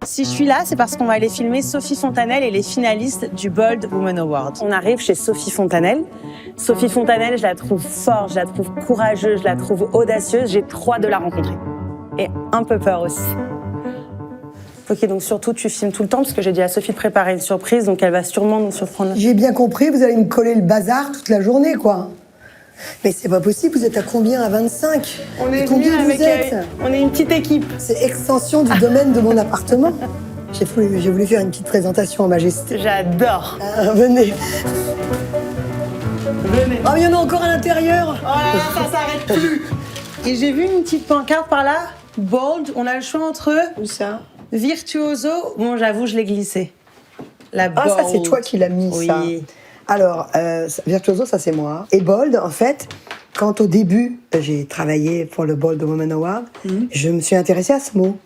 Si je suis là, c'est parce qu'on va aller filmer Sophie Fontanelle et les finalistes du Bold Woman Award. On arrive chez Sophie Fontanelle. Sophie Fontanelle, je la trouve forte, je la trouve courageuse, je la trouve audacieuse. J'ai trop hâte de la rencontrer. Et un peu peur aussi. Ok, donc surtout, tu filmes tout le temps, parce que j'ai dit à Sophie de préparer une surprise, donc elle va sûrement nous surprendre. J'ai bien compris, vous allez me coller le bazar toute la journée, quoi. Mais c'est pas possible, vous êtes à combien? À 25? On est combien avec, vous êtes? on est une petite équipe. C'est extension du domaine de mon appartement. J'ai voulu faire une petite présentation en majesté. J'adore. Ah, venez. Venez. Oh, il y en a encore à l'intérieur. Oh là là, ça s'arrête plus. Et j'ai vu une petite pancarte par là. Bold, on a le choix entre eux. Où ça? Virtuoso. Bon, j'avoue, je l'ai glissé. La Bold. Ah, ça, c'est toi qui l'as mis, oui. ça. Alors, Virtuoso, ça, c'est moi. Et Bold, en fait, quand au début, j'ai travaillé pour le Bold Woman Award, je me suis intéressée à ce mot.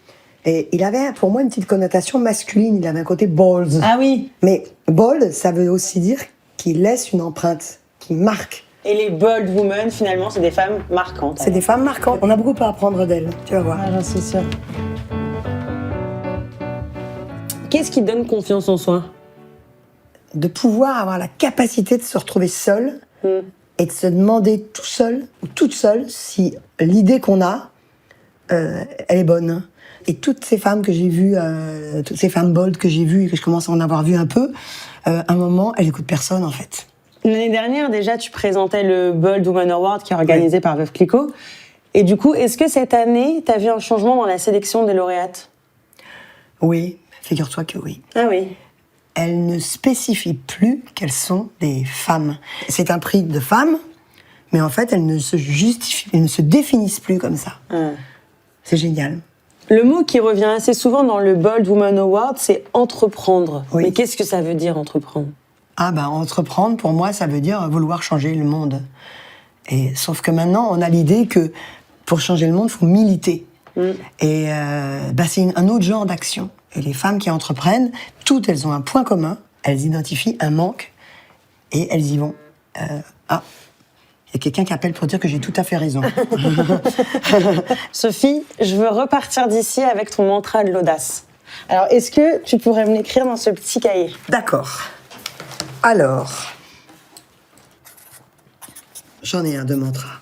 Et il avait, pour moi, une petite connotation masculine. Il avait un côté bold. Ah oui. Mais bold, ça veut aussi dire qu'il laisse une empreinte, qui marque. Et les bold women, finalement, c'est des femmes marquantes. C'est des femmes marquantes. On a beaucoup à apprendre d'elles, tu vas voir. Ah, j'en suis sûre. Qu'est-ce qui donne confiance en soi? De pouvoir avoir la capacité de se retrouver seul et de se demander tout seul ou toute seule si l'idée qu'on a, elle est bonne. Et toutes ces femmes que j'ai vues, toutes ces femmes bold que j'ai vues et que je commence à en avoir vu un peu, à un moment, elles écoutent personne en fait. L'année dernière, déjà, tu présentais le Bold Woman Award qui est organisé par Veuve Clicquot. Et du coup, est-ce que cette année, tu as vu un changement dans la sélection des lauréates? Oui, figure-toi que oui. Ah oui. Elles ne spécifient plus qu'elles sont des femmes. C'est un prix de femmes, mais en fait, elles ne se définissent plus comme ça. C'est génial. Le mot qui revient assez souvent dans le Bold Woman Award, c'est entreprendre. Oui. Mais qu'est-ce que ça veut dire, entreprendre? Ah ben, entreprendre, pour moi, ça veut dire vouloir changer le monde. Et sauf que maintenant, on a l'idée que pour changer le monde, il faut militer. Et c'est un autre genre d'action. Et les femmes qui entreprennent, toutes, elles ont un point commun. Elles identifient un manque et elles y vont. Il y a quelqu'un qui appelle pour dire que j'ai tout à fait raison. Sophie, je veux repartir d'ici avec ton mantra de l'audace. Alors, est-ce que tu pourrais me l'écrire dans ce petit cahier? D'accord. Alors, j'en ai un de mantra.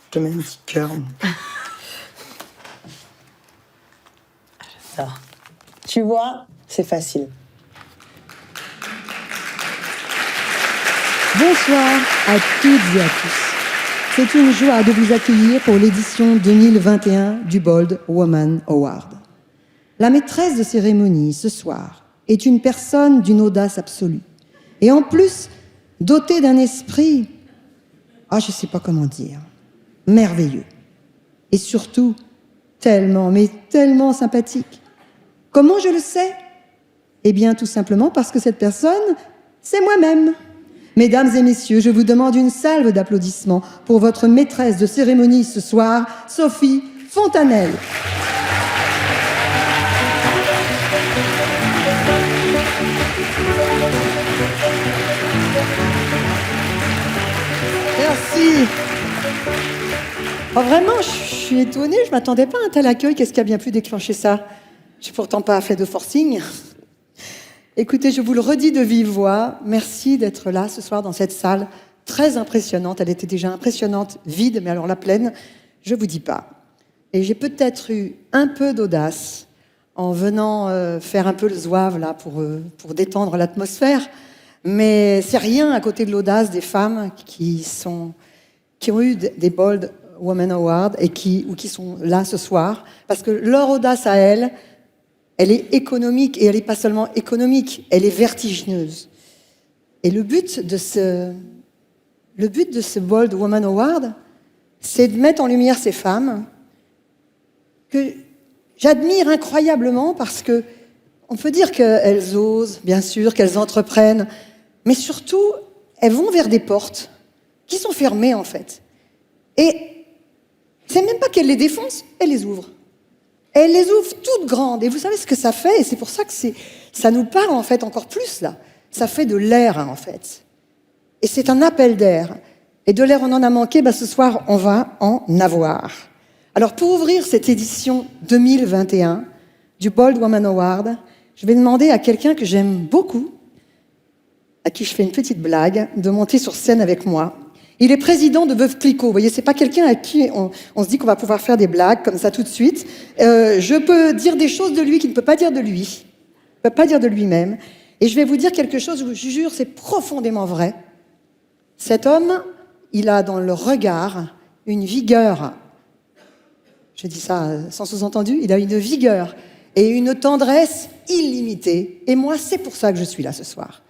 Je te mets un petit cœur. Alors, tu vois, c'est facile. Bonsoir à toutes et à tous. C'est une joie de vous accueillir pour l'édition 2021 du Bold Woman Award. La maîtresse de cérémonie ce soir est une personne d'une audace absolue. Et en plus, dotée d'un esprit, je ne sais pas comment dire, merveilleux. Et surtout, tellement, mais tellement sympathique. Comment je le sais? Eh bien, tout simplement parce que cette personne, c'est moi-même. Mesdames et messieurs, je vous demande une salve d'applaudissements pour votre maîtresse de cérémonie ce soir, Sophie Fontanelle. Merci. Vraiment, je suis étonnée, je ne m'attendais pas à un tel accueil. Qu'est-ce qui a bien pu déclencher ça? Je n'ai pourtant pas fait de forcing. Écoutez, je vous le redis de vive voix, merci d'être là ce soir dans cette salle très impressionnante. Elle était déjà impressionnante, vide, mais alors la pleine, je vous dis pas. Et j'ai peut-être eu un peu d'audace en venant faire un peu le zouave là pour détendre l'atmosphère, mais c'est rien à côté de l'audace des femmes qui ont eu des Bold Woman Awards et qui sont là ce soir, parce que leur audace à elles, elle est économique, et elle n'est pas seulement économique, elle est vertigineuse. Et le but de ce Bold Woman Award, c'est de mettre en lumière ces femmes que j'admire incroyablement, parce que on peut dire qu'elles osent, bien sûr, qu'elles entreprennent, mais surtout, elles vont vers des portes qui sont fermées, en fait. Et c'est même pas qu'elles les défoncent, elles les ouvrent. Elle les ouvre toutes grandes. Et vous savez ce que ça fait? Et c'est pour ça que ça nous parle, en fait, encore plus, là. Ça fait de l'air, en fait. Et c'est un appel d'air. Et de l'air, on en a manqué. Ce soir, on va en avoir. Alors, pour ouvrir cette édition 2021 du Bold Woman Award, je vais demander à quelqu'un que j'aime beaucoup, à qui je fais une petite blague, de monter sur scène avec moi. Il est président de Veuve Clicquot. Vous voyez, c'est pas quelqu'un à qui on se dit qu'on va pouvoir faire des blagues comme ça tout de suite. Je peux dire des choses de lui qu'il ne peut pas dire de lui. Il ne peut pas dire de lui-même. Et je vais vous dire quelque chose, je vous jure, c'est profondément vrai. Cet homme, il a dans le regard une vigueur. Je dis ça sans sous-entendu. Il a une vigueur et une tendresse illimitée. Et moi, c'est pour ça que je suis là ce soir.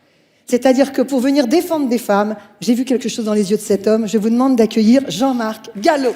C'est-à-dire que pour venir défendre des femmes, j'ai vu quelque chose dans les yeux de cet homme. Je vous demande d'accueillir Jean-Marc Gallo.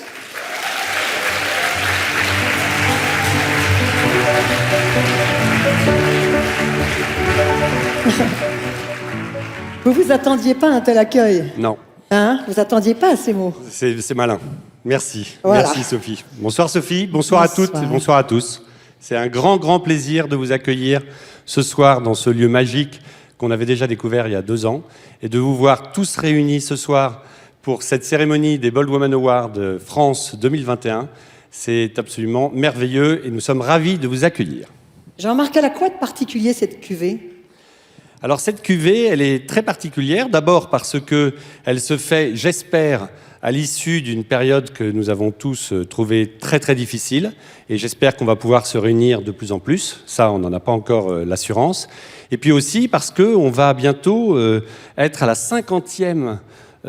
Vous vous attendiez pas à un tel accueil? Non. Hein? Vous attendiez pas à ces mots? C'est malin. Merci. Voilà. Merci Sophie. Bonsoir Sophie, bonsoir à toutes et bonsoir à tous. C'est un grand plaisir de vous accueillir ce soir dans ce lieu magique qu'on avait déjà découvert il y a 2 ans et de vous voir tous réunis ce soir pour cette cérémonie des Bold Woman Awards France 2021. C'est absolument merveilleux et nous sommes ravis de vous accueillir. Jean-Marc, elle a quoi de particulier cette cuvée? Alors cette cuvée, elle est très particulière, d'abord parce que elle se fait, j'espère, à l'issue d'une période que nous avons tous trouvée très difficile, et j'espère qu'on va pouvoir se réunir de plus en plus. Ça, on n'en a pas encore l'assurance. Et puis aussi parce qu'on va bientôt être à la 50e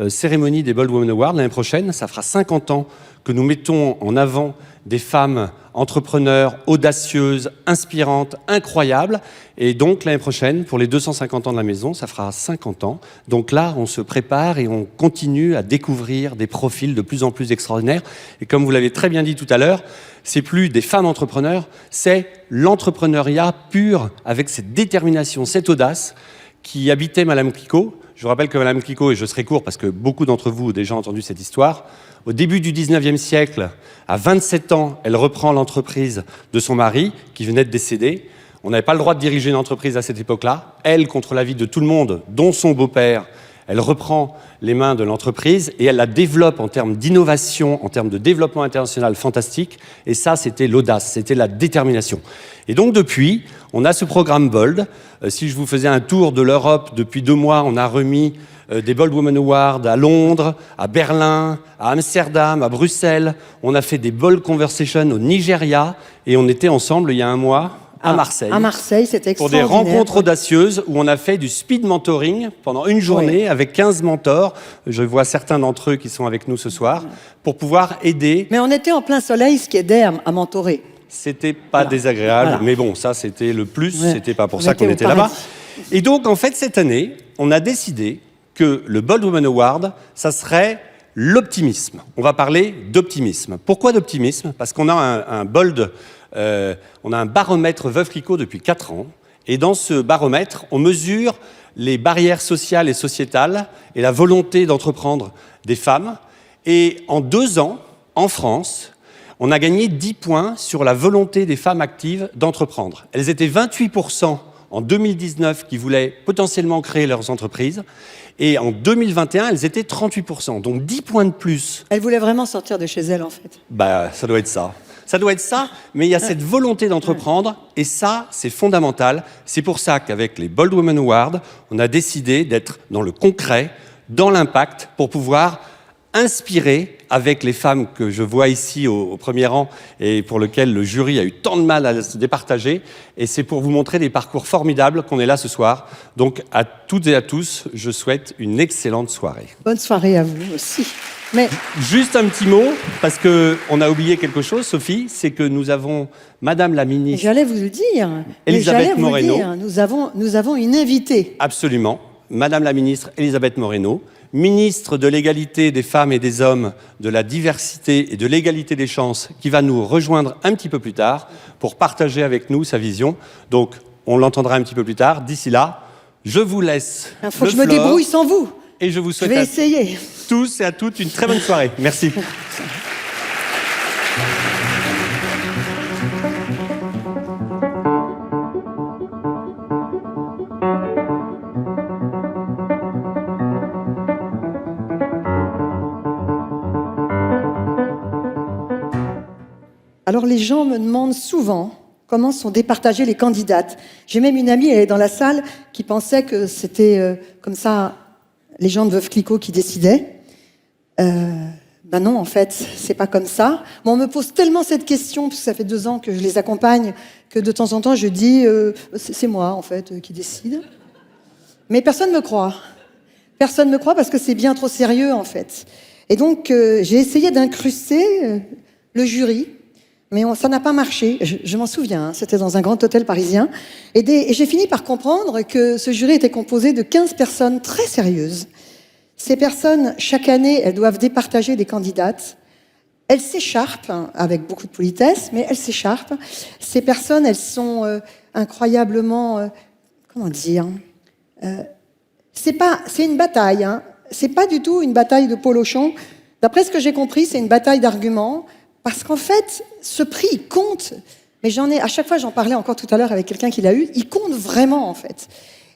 cérémonie des Bold Women Awards l'année prochaine. Ça fera 50 ans que nous mettons en avant des femmes entrepreneurs, audacieuses, inspirantes, incroyables. Et donc, l'année prochaine, pour les 250 ans de la maison, ça fera 50 ans. Donc là, on se prépare et on continue à découvrir des profils de plus en plus extraordinaires. Et comme vous l'avez très bien dit tout à l'heure, c'est plus des femmes entrepreneurs, c'est l'entrepreneuriat pur, avec cette détermination, cette audace qui habitait Madame Clicquot. Je vous rappelle que Madame Clicquot, et je serai court parce que beaucoup d'entre vous ont déjà entendu cette histoire, au début du 19e siècle, à 27 ans, elle reprend l'entreprise de son mari, qui venait de décéder. On n'avait pas le droit de diriger une entreprise à cette époque-là. Elle, contre l'avis de tout le monde, dont son beau-père, elle reprend les mains de l'entreprise et elle la développe en termes d'innovation, en termes de développement international fantastique. Et ça, c'était l'audace, c'était la détermination. Et donc depuis, on a ce programme Bold. Si je vous faisais un tour de l'Europe, depuis 2 mois, on a remis des Bold Women Awards à Londres, à Berlin, à Amsterdam, à Bruxelles. On a fait des Bold Conversations au Nigeria et on était ensemble il y a 1 mois à Marseille. À Marseille, c'était pour des extraordinaire. rencontres audacieuses où on a fait du speed mentoring pendant 1 journée avec 15 mentors. Je vois certains d'entre eux qui sont avec nous ce soir pour pouvoir aider. Mais on était en plein soleil, ce qui aidait à mentorer. C'était pas désagréable, Voilà. mais bon, ça c'était le plus, Ouais. c'était pas pour On ça qu'on était au était là-bas. paradis. Et donc en fait cette année, on a décidé que le Bold Woman Award, ça serait l'optimisme. On va parler d'optimisme. Pourquoi d'optimisme? Parce qu'on a on a un baromètre Veuve Clicquot depuis 4 ans, et dans ce baromètre, on mesure les barrières sociales et sociétales et la volonté d'entreprendre des femmes. Et en 2 ans, en France, on a gagné 10 points sur la volonté des femmes actives d'entreprendre. Elles étaient 28% en 2019 qui voulaient potentiellement créer leurs entreprises. Et en 2021, elles étaient 38%. Donc 10 points de plus. Elle voulait vraiment sortir de chez elle, en fait. Bah, ça doit être ça. Ça doit être ça, mais il y a cette volonté d'entreprendre, et ça, c'est fondamental. C'est pour ça qu'avec les Bold Women Awards, on a décidé d'être dans le concret, dans l'impact, pour pouvoir inspirer avec les femmes que je vois ici au premier rang et pour lesquelles le jury a eu tant de mal à se départager. Et c'est pour vous montrer des parcours formidables qu'on est là ce soir. Donc à toutes et à tous, je souhaite une excellente soirée. Bonne soirée à vous aussi. Mais Juste un petit mot, parce qu'on a oublié quelque chose, Sophie, c'est que nous avons Madame la ministre. j'allais vous le dire. Elisabeth Moreno. Nous avons une invitée. Absolument. Madame la ministre Elisabeth Moreno, ministre de l'égalité des femmes et des hommes, de la diversité et de l'égalité des chances, qui va nous rejoindre un petit peu plus tard pour partager avec nous sa vision. Donc, on l'entendra un petit peu plus tard. D'ici là, je vous laisse. Il faut le que je me floor débrouille sans vous. Et je vous Je souhaite vais à essayer. tous et à toutes une très bonne soirée. Merci. Alors les gens me demandent souvent comment sont départagées les candidates. J'ai même une amie, elle est dans la salle, qui pensait que c'était comme ça les gens de Veuve Clicquot qui décidaient. Ben non, en fait, c'est pas comme ça. Bon, on me pose tellement cette question, parce que ça fait 2 ans que je les accompagne, que de temps en temps, je dis c'est moi, en fait, qui décide. Mais personne ne me croit. Personne ne me croit parce que c'est bien trop sérieux, en fait. Et donc, j'ai essayé d'incruster le jury, mais ça n'a pas marché. Je m'en souviens, hein, c'était dans un grand hôtel parisien. Et j'ai fini par comprendre que ce jury était composé de 15 personnes très sérieuses. Ces personnes, chaque année, elles doivent départager des candidates. Elles s'écharpent, hein, avec beaucoup de politesse, mais elles s'écharpent. Ces personnes, elles sont incroyablement... comment dire c'est une bataille, hein. C'est pas du tout une bataille de polochon. D'après ce que j'ai compris, c'est une bataille d'arguments, parce qu'en fait, ce prix, il compte. Mais à chaque fois, j'en parlais encore tout à l'heure avec quelqu'un qui l'a eu, il compte vraiment, en fait.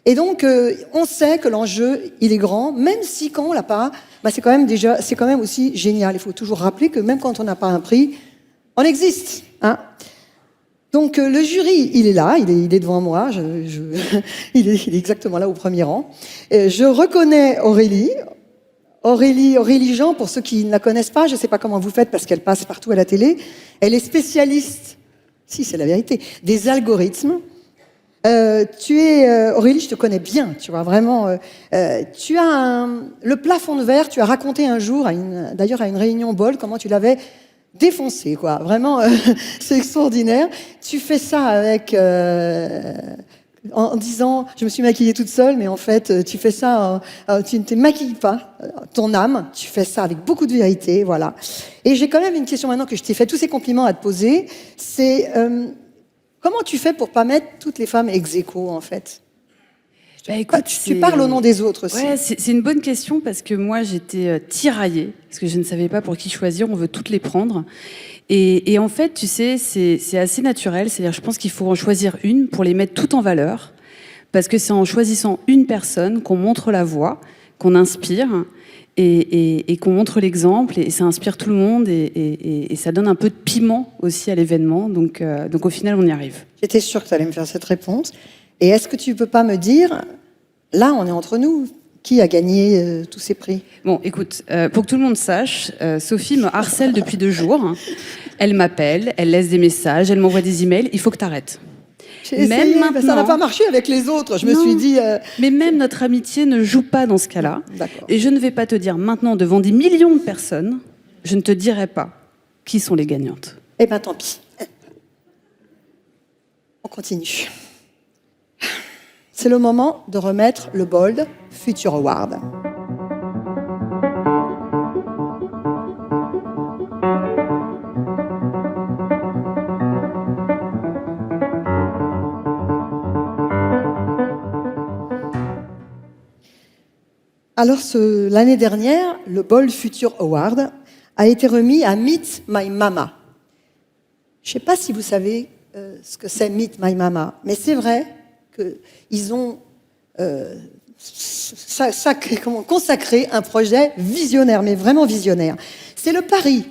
Et donc, on sait que l'enjeu, il est grand, même si quand on l'a pas, bah, c'est quand même aussi génial. Il faut toujours rappeler que même quand on n'a pas un prix, on existe, hein. Donc, le jury, il est là, il est devant moi, il est exactement là au premier rang. Et je reconnais Aurélie Jean, pour ceux qui ne la connaissent pas, je ne sais pas comment vous faites parce qu'elle passe partout à la télé. Elle est spécialiste, si c'est la vérité, des algorithmes. Aurélie, je te connais bien, tu vois, vraiment. Tu as le plafond de verre, tu as raconté un jour, d'ailleurs à une réunion bol, comment tu l'avais défoncé, quoi. Vraiment, c'est extraordinaire. Tu fais ça avec... en disant, je me suis maquillée toute seule, mais en fait, tu fais ça, tu ne te maquilles pas ton âme, tu fais ça avec beaucoup de vérité, voilà. Et j'ai quand même une question maintenant que je t'ai fait tous ces compliments à te poser, c'est comment tu fais pour pas mettre toutes les femmes ex aequo, en fait? Bah, écoute, tu parles au nom des autres aussi. Ouais, c'est une bonne question parce que moi j'étais tiraillée, parce que je ne savais pas pour qui choisir, on veut toutes les prendre. Et en fait, tu sais, c'est assez naturel, c'est-à-dire je pense qu'il faut en choisir une pour les mettre toutes en valeur, parce que c'est en choisissant une personne qu'on montre la voie, qu'on inspire, et qu'on montre l'exemple, et ça inspire tout le monde, et ça donne un peu de piment aussi à l'événement, donc au final on y arrive. J'étais sûre que tu allais me faire cette réponse. Et est-ce que tu peux pas me dire, là on est entre nous, qui a gagné tous ces prix? Bon, écoute, pour que tout le monde sache, Sophie me harcèle depuis 2 jours. Elle m'appelle, elle laisse des messages, elle m'envoie des emails. Il faut que t'arrêtes. J'ai essayé, mais ça n'a pas marché avec les autres. Je me suis dit... Mais même notre amitié ne joue pas dans ce cas-là. D'accord. Et je ne vais pas te dire maintenant, devant des millions de personnes, je ne te dirai pas qui sont les gagnantes. Eh ben tant pis. On continue. C'est le moment de remettre le Bold Future Award. Alors, l'année dernière, le Bold Future Award a été remis à Meet My Mama. Je ne sais pas si vous savez ce que c'est Meet My Mama, mais c'est vrai qu'ils ont consacré un projet visionnaire, mais vraiment visionnaire. C'est le pari,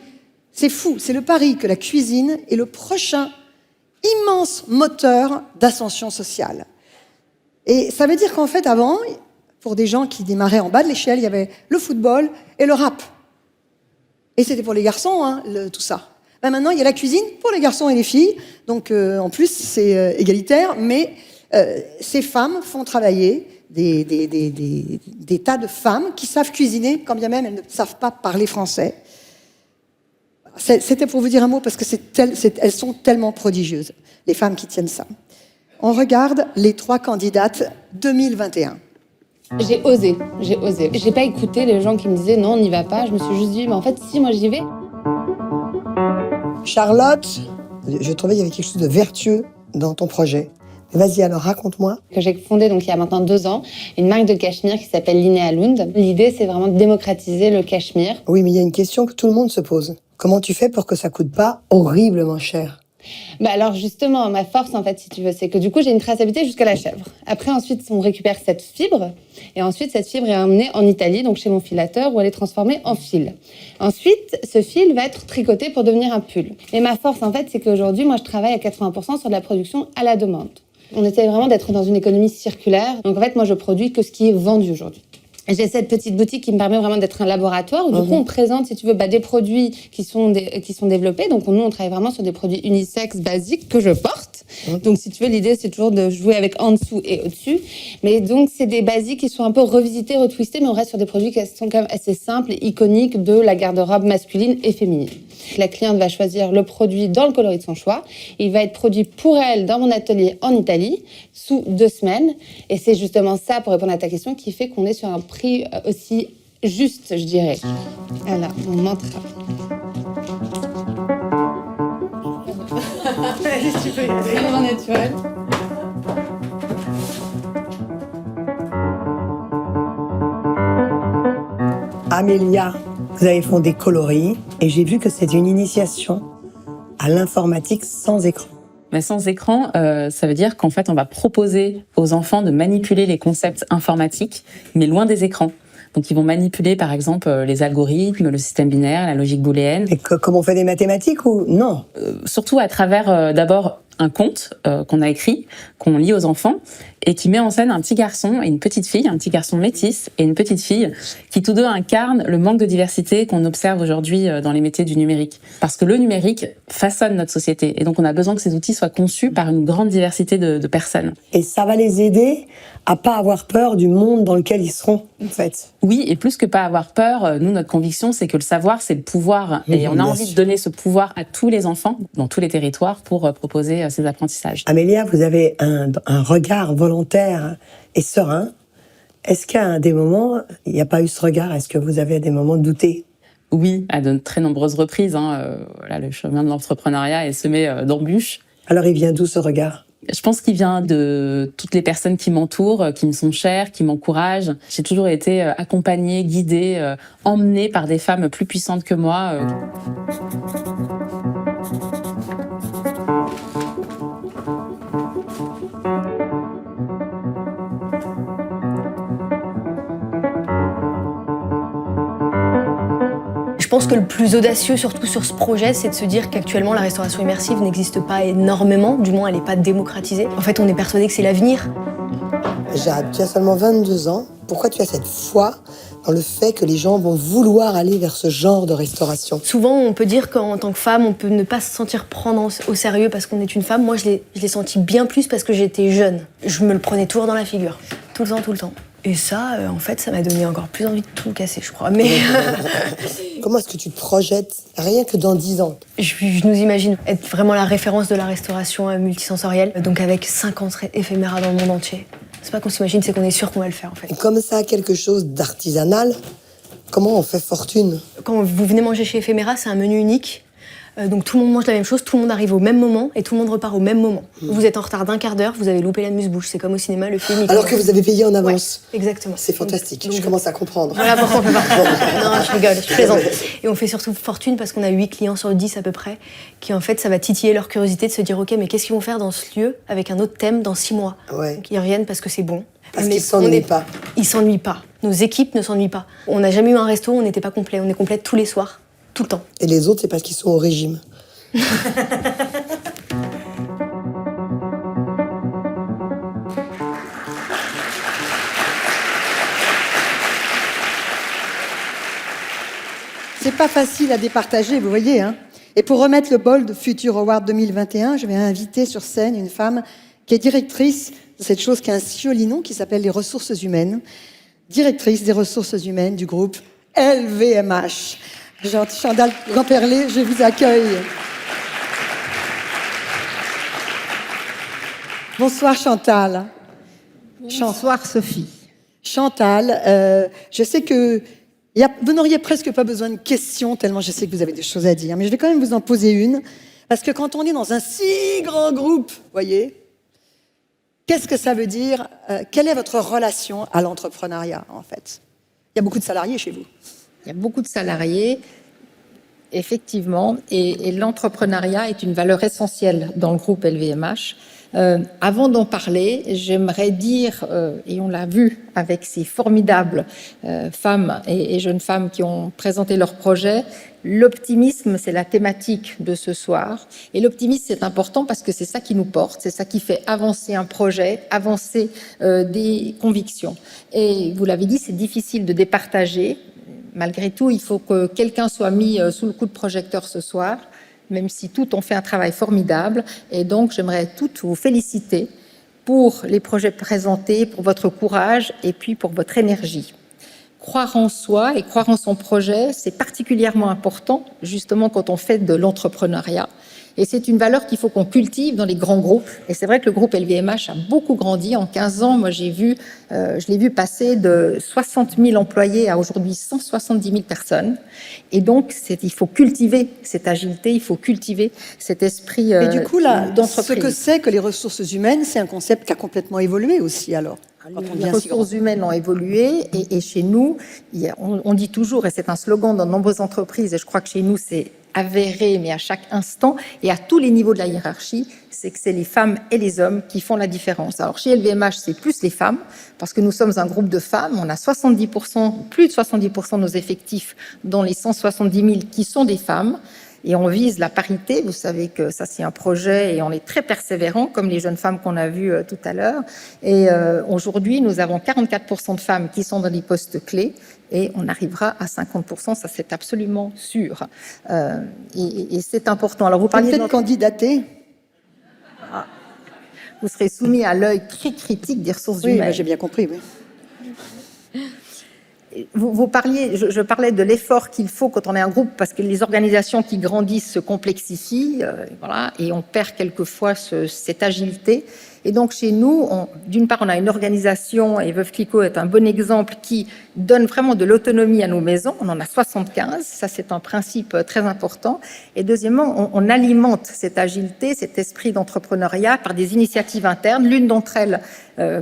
c'est fou, c'est le pari que la cuisine est le prochain immense moteur d'ascension sociale. Et ça veut dire qu'en fait, avant, pour des gens qui démarraient en bas de l'échelle, il y avait le football et le rap. Et c'était pour les garçons, hein, tout ça. Ben maintenant, il y a la cuisine pour les garçons et les filles, donc en plus, c'est égalitaire, mais... ces femmes font travailler des tas de femmes qui savent cuisiner, quand bien même elles ne savent pas parler français. C'était pour vous dire un mot, parce que elles sont tellement prodigieuses, les femmes qui tiennent ça. On regarde les 3 candidates 2021. J'ai osé. J'ai pas écouté les gens qui me disaient non, on n'y va pas. Je me suis juste dit, mais en fait, si, moi j'y vais. Charlotte, je trouvais qu'il y avait quelque chose de vertueux dans ton projet. Vas-y, alors raconte-moi. Que j'ai fondé donc il y a maintenant 2 ans une marque de cachemire qui s'appelle Linnea Lund. L'idée, c'est vraiment de démocratiser le cachemire. Oui, mais il y a une question que tout le monde se pose. Comment tu fais pour que ça coûte pas horriblement cher? Alors justement, ma force en fait, si tu veux, c'est que du coup j'ai une traçabilité jusqu'à la chèvre. Après ensuite on récupère cette fibre et ensuite cette fibre est emmenée en Italie, donc chez mon filateur, où elle est transformée en fil. Ensuite ce fil va être tricoté pour devenir un pull. Mais ma force en fait, c'est qu'aujourd'hui moi je travaille à 80% sur de la production à la demande. On essaie vraiment d'être dans une économie circulaire. Donc en fait moi je produis que ce qui est vendu aujourd'hui. J'ai cette petite boutique qui me permet vraiment d'être un laboratoire où du coup on présente, si tu veux, des produits qui sont développés. Donc nous on travaille vraiment sur des produits unisexes basiques que je porte. Donc si tu veux, l'idée c'est toujours de jouer avec en dessous et au-dessus. Mais donc c'est des basiques qui sont un peu revisités, retwistés, mais on reste sur des produits qui sont quand même assez simples et iconiques de la garde-robe masculine et féminine. La cliente va choisir le produit dans le coloris de son choix. Il va être produit pour elle dans mon atelier en Italie sous 2 semaines. Et c'est justement ça, pour répondre à ta question, qui fait qu'on est sur un prix aussi juste, je dirais. Voilà, mon mantra. C'est vraiment naturel. Amélia, vous avez fondé Coloris et j'ai vu que c'est une initiation à l'informatique sans écran. Mais sans écran, ça veut dire qu'en fait, on va proposer aux enfants de manipuler les concepts informatiques, mais loin des écrans. Donc, ils vont manipuler, par exemple, les algorithmes, le système binaire, la logique booléenne. Et comme on fait des mathématiques ou non? Surtout à travers, d'abord, un conte qu'on a écrit, qu'on lit aux enfants, et qui met en scène un petit garçon et une petite fille, un petit garçon métis et une petite fille, qui tous deux incarnent le manque de diversité qu'on observe aujourd'hui dans les métiers du numérique. Parce que le numérique façonne notre société, et donc on a besoin que ces outils soient conçus par une grande diversité de personnes. Et ça va les aider à pas avoir peur du monde dans lequel ils seront, en fait. Oui, et plus que pas avoir peur, nous, notre conviction, c'est que le savoir, c'est le pouvoir. Et on a envie de donner ce pouvoir à tous les enfants, dans tous les territoires, pour proposer ces apprentissages. Amélia, vous avez un regard volontaire et serein. Est-ce qu'à des moments, il n'y a pas eu ce regard? Est-ce que vous avez des moments de douter? Oui, à de très nombreuses reprises. Voilà, le chemin de l'entrepreneuriat est semé d'embûches. Alors il vient d'où ce regard? Je pense qu'il vient de toutes les personnes qui m'entourent, qui me sont chères, qui m'encouragent. J'ai toujours été accompagnée, guidée, emmenée par des femmes plus puissantes que moi. Je pense que le plus audacieux, surtout sur ce projet, c'est de se dire qu'actuellement la restauration immersive n'existe pas énormément, du moins elle n'est pas démocratisée. En fait, on est persuadé que c'est l'avenir. Jade, tu as seulement 22 ans. Pourquoi tu as cette foi dans le fait que les gens vont vouloir aller vers ce genre de restauration? Souvent, on peut dire qu'en tant que femme, on peut ne pas se sentir prendre au sérieux parce qu'on est une femme. Moi, je l'ai senti bien plus parce que j'étais jeune. Je me le prenais toujours dans la figure. Tout le temps. Et ça, en fait, ça m'a donné encore plus envie de tout casser, je crois. Mais Comment est-ce que tu te projettes, rien que dans 10 ans? je nous imagine être vraiment la référence de la restauration multisensorielle, donc avec 50 éphéméras dans le monde entier. C'est pas qu'on s'imagine, c'est qu'on est sûr qu'on va le faire, en fait. Et comme ça, quelque chose d'artisanal, comment on fait fortune? Quand vous venez manger chez Ephéméra, c'est un menu unique. Donc tout le monde mange la même chose, tout le monde arrive au même moment et tout le monde repart au même moment. Vous êtes en retard d'un quart d'heure, vous avez loupé la muse-bouche. C'est comme au cinéma, le film... Alors que vous avez payé en avance. Ouais, exactement. C'est fantastique, Donc, je commence à comprendre. Voilà pourquoi on fait pas. Non, je rigole, je plaisante. Et on fait surtout fortune parce qu'on a 8 clients sur 10 à peu près, qui en fait, ça va titiller leur curiosité de se dire « Ok, mais qu'est-ce qu'ils vont faire dans ce lieu avec un autre thème dans 6 mois ?» Ouais. Donc ils reviennent parce que c'est bon. Parce Mais qu'ils s'ennuient pas. Ils s'ennuient pas. Nos équipes ne s'ennuient pas. On n'a jamais eu un resto où on n'était pas complet. On est complet tous les soirs, tout le temps. Et les autres, c'est parce qu'ils sont au régime. C'est pas facile à départager, vous voyez, hein. Et pour remettre le Bold Future Award 2021, je vais inviter sur scène une femme qui est directrice de cette chose qui a un si joli nom qui s'appelle les ressources humaines, directrice des ressources humaines du groupe LVMH. Chantal Gamperlé, je vous accueille. Bonsoir Chantal. Bonsoir Sophie. Chantal, je sais que vous n'auriez presque pas besoin de questions, tellement je sais que vous avez des choses à dire. Mais je vais quand même vous en poser une, parce que quand on est dans un si grand groupe, voyez, qu'est-ce que ça veut dire? Quelle est votre relation à l'entrepreneuriat, en fait? Il y a beaucoup de salariés chez vous. Il y a beaucoup de salariés. Effectivement, et l'entrepreneuriat est une valeur essentielle dans le groupe LVMH. Avant d'en parler, j'aimerais dire, et on l'a vu avec ces formidables femmes et jeunes femmes qui ont présenté leur projet, l'optimisme, c'est la thématique de ce soir. Et l'optimisme, c'est important parce que c'est ça qui nous porte, c'est ça qui fait avancer un projet, avancer des convictions. Et vous l'avez dit, c'est difficile de départager. Malgré tout, il faut que quelqu'un soit mis sous le coup de projecteur ce soir, même si toutes ont fait un travail formidable. Et donc, j'aimerais toutes vous féliciter pour les projets présentés, pour votre courage et puis pour votre énergie. Croire en soi et croire en son projet, c'est particulièrement important, justement, quand on fait de l'entrepreneuriat. Et c'est une valeur qu'il faut qu'on cultive dans les grands groupes. Et c'est vrai que le groupe LVMH a beaucoup grandi. En 15 ans, moi, je l'ai vu passer de 60 000 employés à aujourd'hui 170 000 personnes. Et donc, il faut cultiver cette agilité, il faut cultiver cet esprit Et du coup, là, d'entreprise. ce que c'est que les ressources humaines, c'est un concept qui a complètement évolué aussi, alors. Les ressources humaines ont évolué et chez nous, on dit toujours, et c'est un slogan dans de nombreuses entreprises, et je crois que chez nous, c'est avéré, mais à chaque instant et à tous les niveaux de la hiérarchie, c'est que c'est les femmes et les hommes qui font la différence. Alors chez LVMH, c'est plus les femmes, parce que nous sommes un groupe de femmes, on a 70%, plus de 70% de nos effectifs, dont les 170 000 qui sont des femmes. Et on vise la parité, vous savez que ça c'est un projet et on est très persévérant, comme les jeunes femmes qu'on a vues tout à l'heure. Et aujourd'hui, nous avons 44% de femmes qui sont dans des postes clés et on arrivera à 50%, ça c'est absolument sûr. Et c'est important. Alors vous parliez peut-être candidater. Vous serez soumis à l'œil très critique des ressources humaines. Oui, j'ai bien compris, oui. Vous parliez, je parlais de l'effort qu'il faut quand on est un groupe, parce que les organisations qui grandissent se complexifient, voilà, et on perd quelquefois cette agilité. Et donc chez nous, d'une part, on a une organisation, et Veuve Clicquot est un bon exemple, qui donne vraiment de l'autonomie à nos maisons. On en a 75, ça c'est un principe très important. Et deuxièmement, on alimente cette agilité, cet esprit d'entrepreneuriat par des initiatives internes. L'une d'entre elles,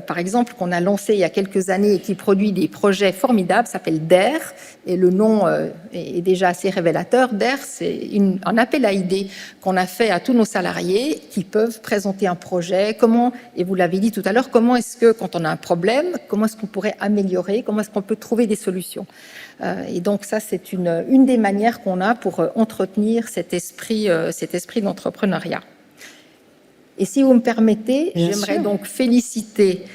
par exemple, qu'on a lancée il y a quelques années et qui produit des projets formidables, s'appelle DARE, et le nom est déjà assez révélateur. DARE, c'est un appel à idées qu'on a fait à tous nos salariés qui peuvent présenter un projet, et vous l'avez dit tout à l'heure, comment est-ce que, quand on a un problème, comment est-ce qu'on pourrait améliorer, comment est-ce qu'on peut trouver des solutions. Et donc ça, c'est une des manières qu'on a pour entretenir cet esprit d'entrepreneuriat. Et si vous me permettez, j'aimerais donc féliciter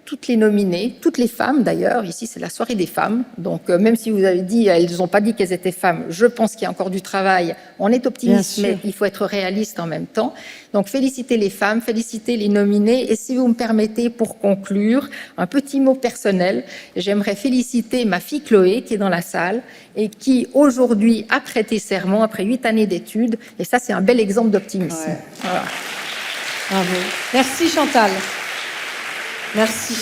toutes les nominées, toutes les femmes d'ailleurs. Ici, c'est la soirée des femmes. Donc, même si vous avez dit, elles n'ont pas dit qu'elles étaient femmes, je pense qu'il y a encore du travail. On est optimiste, mais il faut être réaliste en même temps. Donc, féliciter les femmes, féliciter les nominées. Et si vous me permettez, pour conclure, un petit mot personnel, j'aimerais féliciter ma fille Chloé, qui est dans la salle, et qui, aujourd'hui, a prêté serment après 8 années d'études. Et ça, c'est un bel exemple d'optimisme. Ouais. Voilà. Bravo. Merci Chantal. Merci.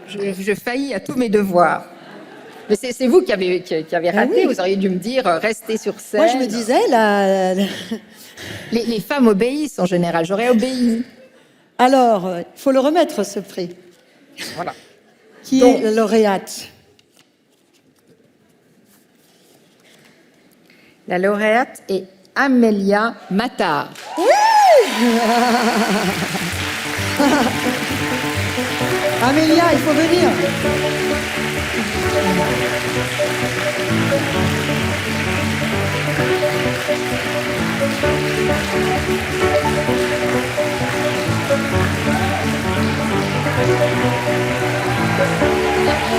Je faillis à tous mes devoirs. Mais c'est vous qui avez raté. Oui. Vous auriez dû me dire, restez sur scène. Moi, je me disais, les femmes obéissent en général. J'aurais obéi. Alors, il faut le remettre, ce prix. Voilà. Qui est la lauréate? La lauréate est Amélia Matar. Oui. Amélia, il faut venir.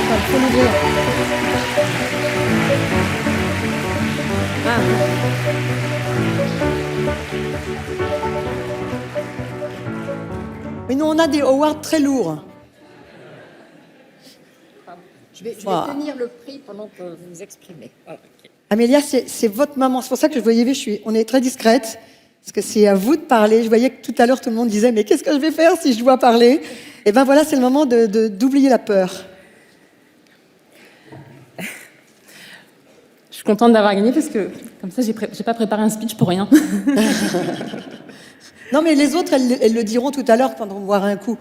Il faut l'ouvrir. Ah. Mais nous, on a des awards très lourds. Je vais tenir le prix pendant que vous vous exprimez. Ah, okay. Amélia, c'est votre maman. C'est pour ça que je voyais, on est très discrète, parce que c'est à vous de parler. Je voyais que tout à l'heure, tout le monde disait, mais qu'est-ce que je vais faire si je dois parler? Et bien voilà, c'est le moment d'oublier la peur. Je suis contente d'avoir gagné, parce que comme ça, j'ai pas préparé un speech pour rien. Non, mais les autres, elles le diront tout à l'heure quand on boira un coup.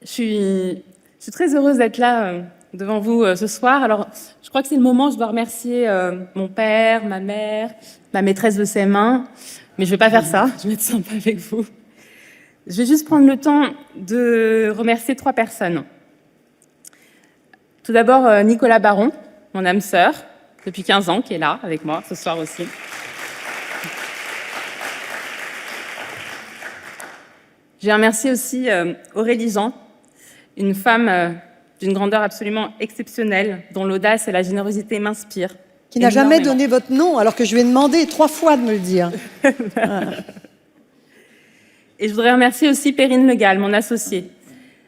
Je suis très heureuse d'être là devant vous ce soir. Alors, je crois que c'est le moment où je dois remercier mon père, ma mère, ma maîtresse de CM1. Mais je vais pas faire ça, je vais être sympa avec vous. Je vais juste prendre le temps de remercier 3 personnes. Tout d'abord, Nicolas Baron, mon âme sœur, depuis 15 ans, qui est là avec moi ce soir aussi. Je vais remercier aussi Aurélie Jean, une femme d'une grandeur absolument exceptionnelle, dont l'audace et la générosité m'inspirent. Qui n'a jamais énormément. donné votre nom, alors que je lui ai demandé 3 fois de me le dire. Et je voudrais remercier aussi Perrine Legal, mon associée,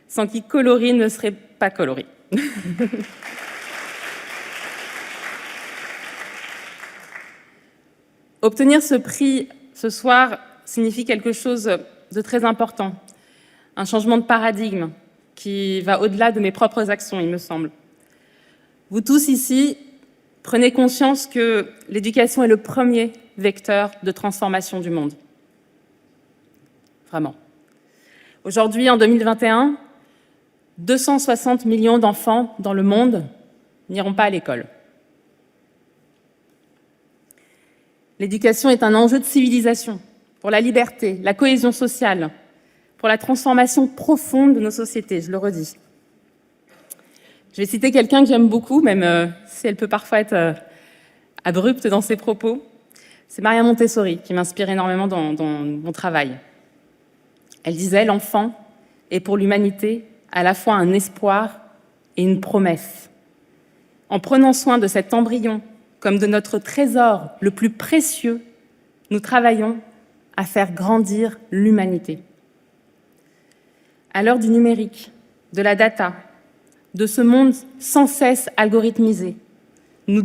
sans qui Coloris ne serait pas Coloris. Obtenir ce prix ce soir signifie quelque chose de très important, un changement de paradigme qui va au-delà de mes propres actions, il me semble. Vous tous ici, prenez conscience que l'éducation est le premier vecteur de transformation du monde. Vraiment. Aujourd'hui, en 2021, 260 millions d'enfants dans le monde n'iront pas à l'école. L'éducation est un enjeu de civilisation pour la liberté, la cohésion sociale, pour la transformation profonde de nos sociétés, je le redis. Je vais citer quelqu'un que j'aime beaucoup, même si elle peut parfois être abrupte dans ses propos. C'est Maria Montessori qui m'inspire énormément dans mon travail. Elle disait « L'enfant est pour l'humanité à la fois un espoir et une promesse. En prenant soin de cet embryon comme de notre trésor le plus précieux, nous travaillons à faire grandir l'humanité. » À l'heure du numérique, de la data, de ce monde sans cesse algorithmisé, nous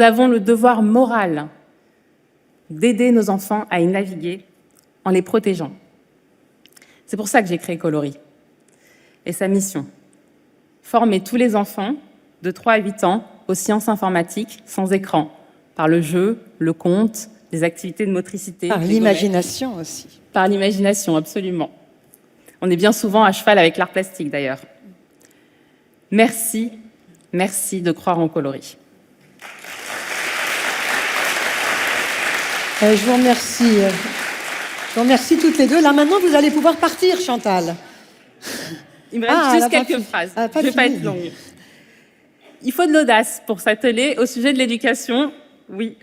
avons le devoir moral d'aider nos enfants à y naviguer en les protégeant. C'est pour ça que j'ai créé Coloris. Et sa mission, former tous les enfants de 3 à 8 ans aux sciences informatiques sans écran, par le jeu, le conte, les activités de motricité. Par l'imagination aussi. Par l'imagination, absolument. On est bien souvent à cheval avec l'art plastique, d'ailleurs. Merci, merci de croire en Coloris. Je vous remercie. Je vous remercie toutes les deux. Là, maintenant, vous allez pouvoir partir, Chantal. Il me reste juste quelques phrases. Je ne vais pas être longue. Il faut de l'audace pour s'atteler au sujet de l'éducation, oui,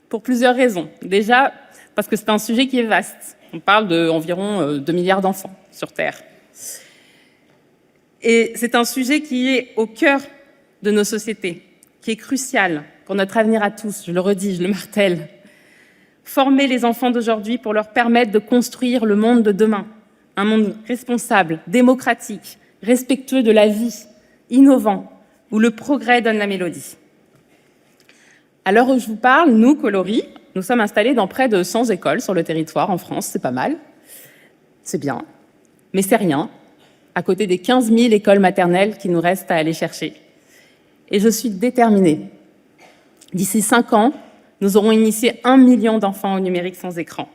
pour plusieurs raisons. Déjà, parce que c'est un sujet qui est vaste. On parle d'environ 2 milliards d'enfants sur Terre. Et c'est un sujet qui est au cœur de nos sociétés, qui est crucial pour notre avenir à tous, je le redis, je le martèle. Former les enfants d'aujourd'hui pour leur permettre de construire le monde de demain, un monde responsable, démocratique, respectueux de la vie, innovant, où le progrès donne la mélodie. À l'heure où je vous parle, nous, Coloris, nous sommes installés dans près de 100 écoles sur le territoire en France, c'est pas mal, c'est bien, mais c'est rien, à côté des 15 000 écoles maternelles qui nous restent à aller chercher. Et je suis déterminée. D'ici 5 ans, nous aurons initié 1 million d'enfants au numérique sans écran.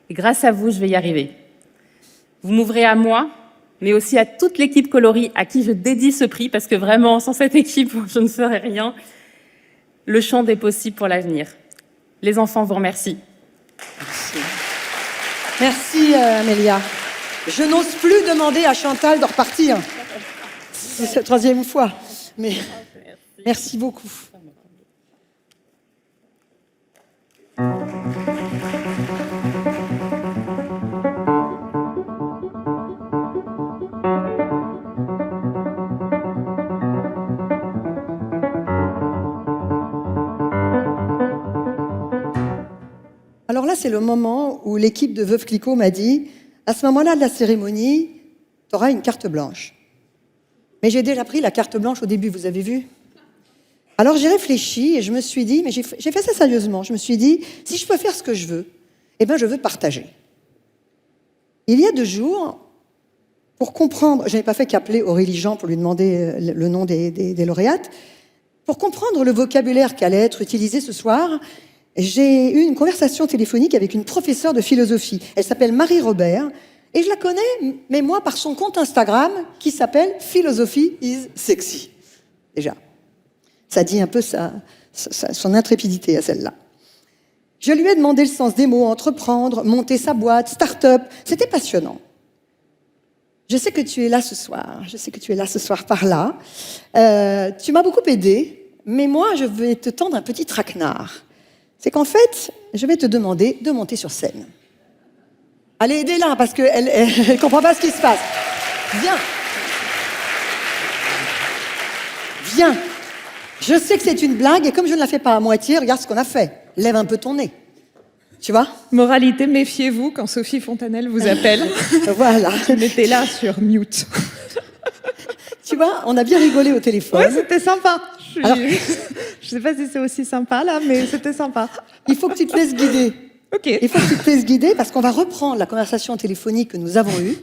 Et grâce à vous, je vais y arriver. Vous m'ouvrez à moi, mais aussi à toute l'équipe Coloris à qui je dédie ce prix, parce que vraiment, sans cette équipe, je ne ferais rien. Le champ des possibles pour l'avenir. Les enfants vous remercient. Merci. Merci, Amélia. Je n'ose plus demander à Chantal de repartir. C'est la 3e fois. Mais merci beaucoup. Alors là, c'est le moment où l'équipe de Veuve Clicquot m'a dit « À ce moment-là de la cérémonie, tu auras une carte blanche. » Mais j'ai déjà pris la carte blanche au début, vous avez vu? Alors j'ai réfléchi et je me suis dit, mais j'ai fait ça sérieusement, je me suis dit, si je peux faire ce que je veux, eh bien je veux partager. Il y a 2 jours, pour comprendre, je n'ai pas fait qu'appeler Aurélie Jean pour lui demander le nom des lauréates, pour comprendre le vocabulaire qui allait être utilisé ce soir, j'ai eu une conversation téléphonique avec une professeure de philosophie. Elle s'appelle Marie Robert. Et je la connais, mais moi, par son compte Instagram, qui s'appelle Philosophy is Sexy. Déjà. Ça dit un peu son intrépidité à celle-là. Je lui ai demandé le sens des mots, entreprendre, monter sa boîte, start-up. C'était passionnant. Je sais que tu es là ce soir. Je sais que tu es là ce soir par là. Tu m'as beaucoup aidé, mais moi, je vais te tendre un petit traquenard. C'est qu'en fait, je vais te demander de monter sur scène. Allez, aidez-la, parce qu'elle ne comprend pas ce qui se passe. Viens. Viens. Je sais que c'est une blague, et comme je ne la fais pas à moitié, regarde ce qu'on a fait. Lève un peu ton nez. Tu vois ? Moralité, méfiez-vous quand Sophie Fontanelle vous appelle. Voilà. Mettez-la sur mute. Tu vois, on a bien rigolé au téléphone. Ouais, c'était sympa. Alors- Je sais pas si c'est aussi sympa là, mais c'était sympa. Il faut que tu te laisses guider. Ok. Il faut que tu te laisses guider parce qu'on va reprendre la conversation téléphonique que nous avons eue.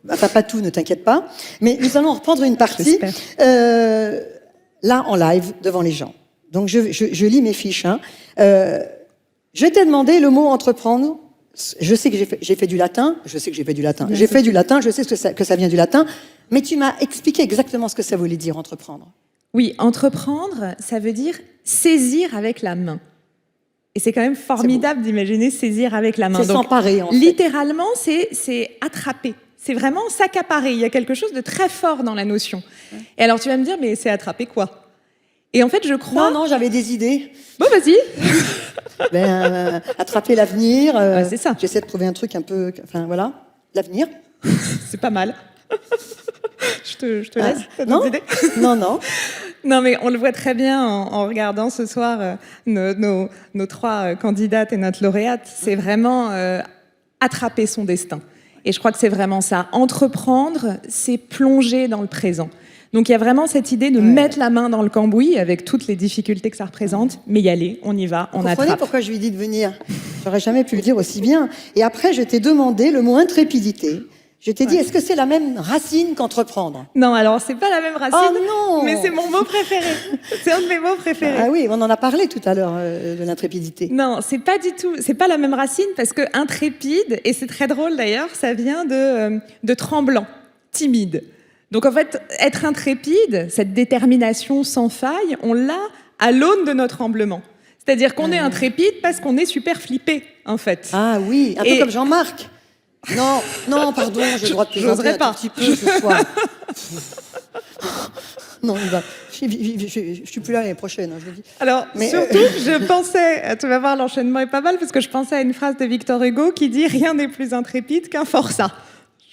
Enfin, pas tout, ne t'inquiète pas. Mais nous allons reprendre une partie, là, en live, devant les gens. Donc, je lis mes fiches. Hein. Je t'ai demandé le mot entreprendre. Je sais que j'ai fait du latin. Je sais que j'ai fait du latin. J'ai fait du latin. Je sais que ça vient du latin. Mais tu m'as expliqué exactement ce que ça voulait dire, entreprendre. Oui, entreprendre, ça veut dire saisir avec la main. Et c'est quand même formidable d'imaginer saisir avec la main. C'est s'emparer, en fait. Littéralement, c'est attraper. C'est vraiment s'accaparer. Il y a quelque chose de très fort dans la notion. Et alors, tu vas me dire, mais c'est attraper quoi ? Et en fait, je crois... Non, j'avais des idées. Bon, vas-y. Attraper l'avenir. C'est ça. J'essaie de trouver un truc un peu... Enfin, voilà. L'avenir. C'est pas mal. Je te laisse. T'as Non, d'autres idées non. Non, mais on le voit très bien en regardant ce soir nos trois candidates et notre lauréate. C'est vraiment attraper son destin. Et je crois que c'est vraiment ça. Entreprendre, c'est plonger dans le présent. Donc il y a vraiment cette idée de mettre la main dans le cambouis avec toutes les difficultés que ça représente, mais y aller, on y va, on Vous comprenez attrape. pourquoi je lui ai dit de venir ? J'aurais jamais pu le dire aussi bien. Et après, je t'ai demandé le mot intrépidité. Je t'ai dit, est-ce que c'est la même racine qu'entreprendre ? Non, alors c'est pas la même racine, Oh non ! mais c'est mon mot préféré. C'est un de mes mots préférés. Ah oui, on en a parlé tout à l'heure de l'intrépidité. Non, c'est pas du tout, c'est pas la même racine parce que intrépide, et c'est très drôle d'ailleurs, ça vient de tremblant, timide. Donc en fait, être intrépide, cette détermination sans faille, on l'a à l'aune de notre tremblement. C'est-à-dire qu'on est intrépide parce qu'on est super flippé, en fait. Ah oui, un peu comme Jean-Marc. Non, pardon, j'ai le droit de plaisanter un tout petit peu ce soir. Non, il va. Je suis plus là l'année prochaine, hein, je le dis. Alors, surtout, je pensais, tu vas voir, l'enchaînement est pas mal, parce que je pensais à une phrase de Victor Hugo qui dit « Rien n'est plus intrépide qu'un forçat ».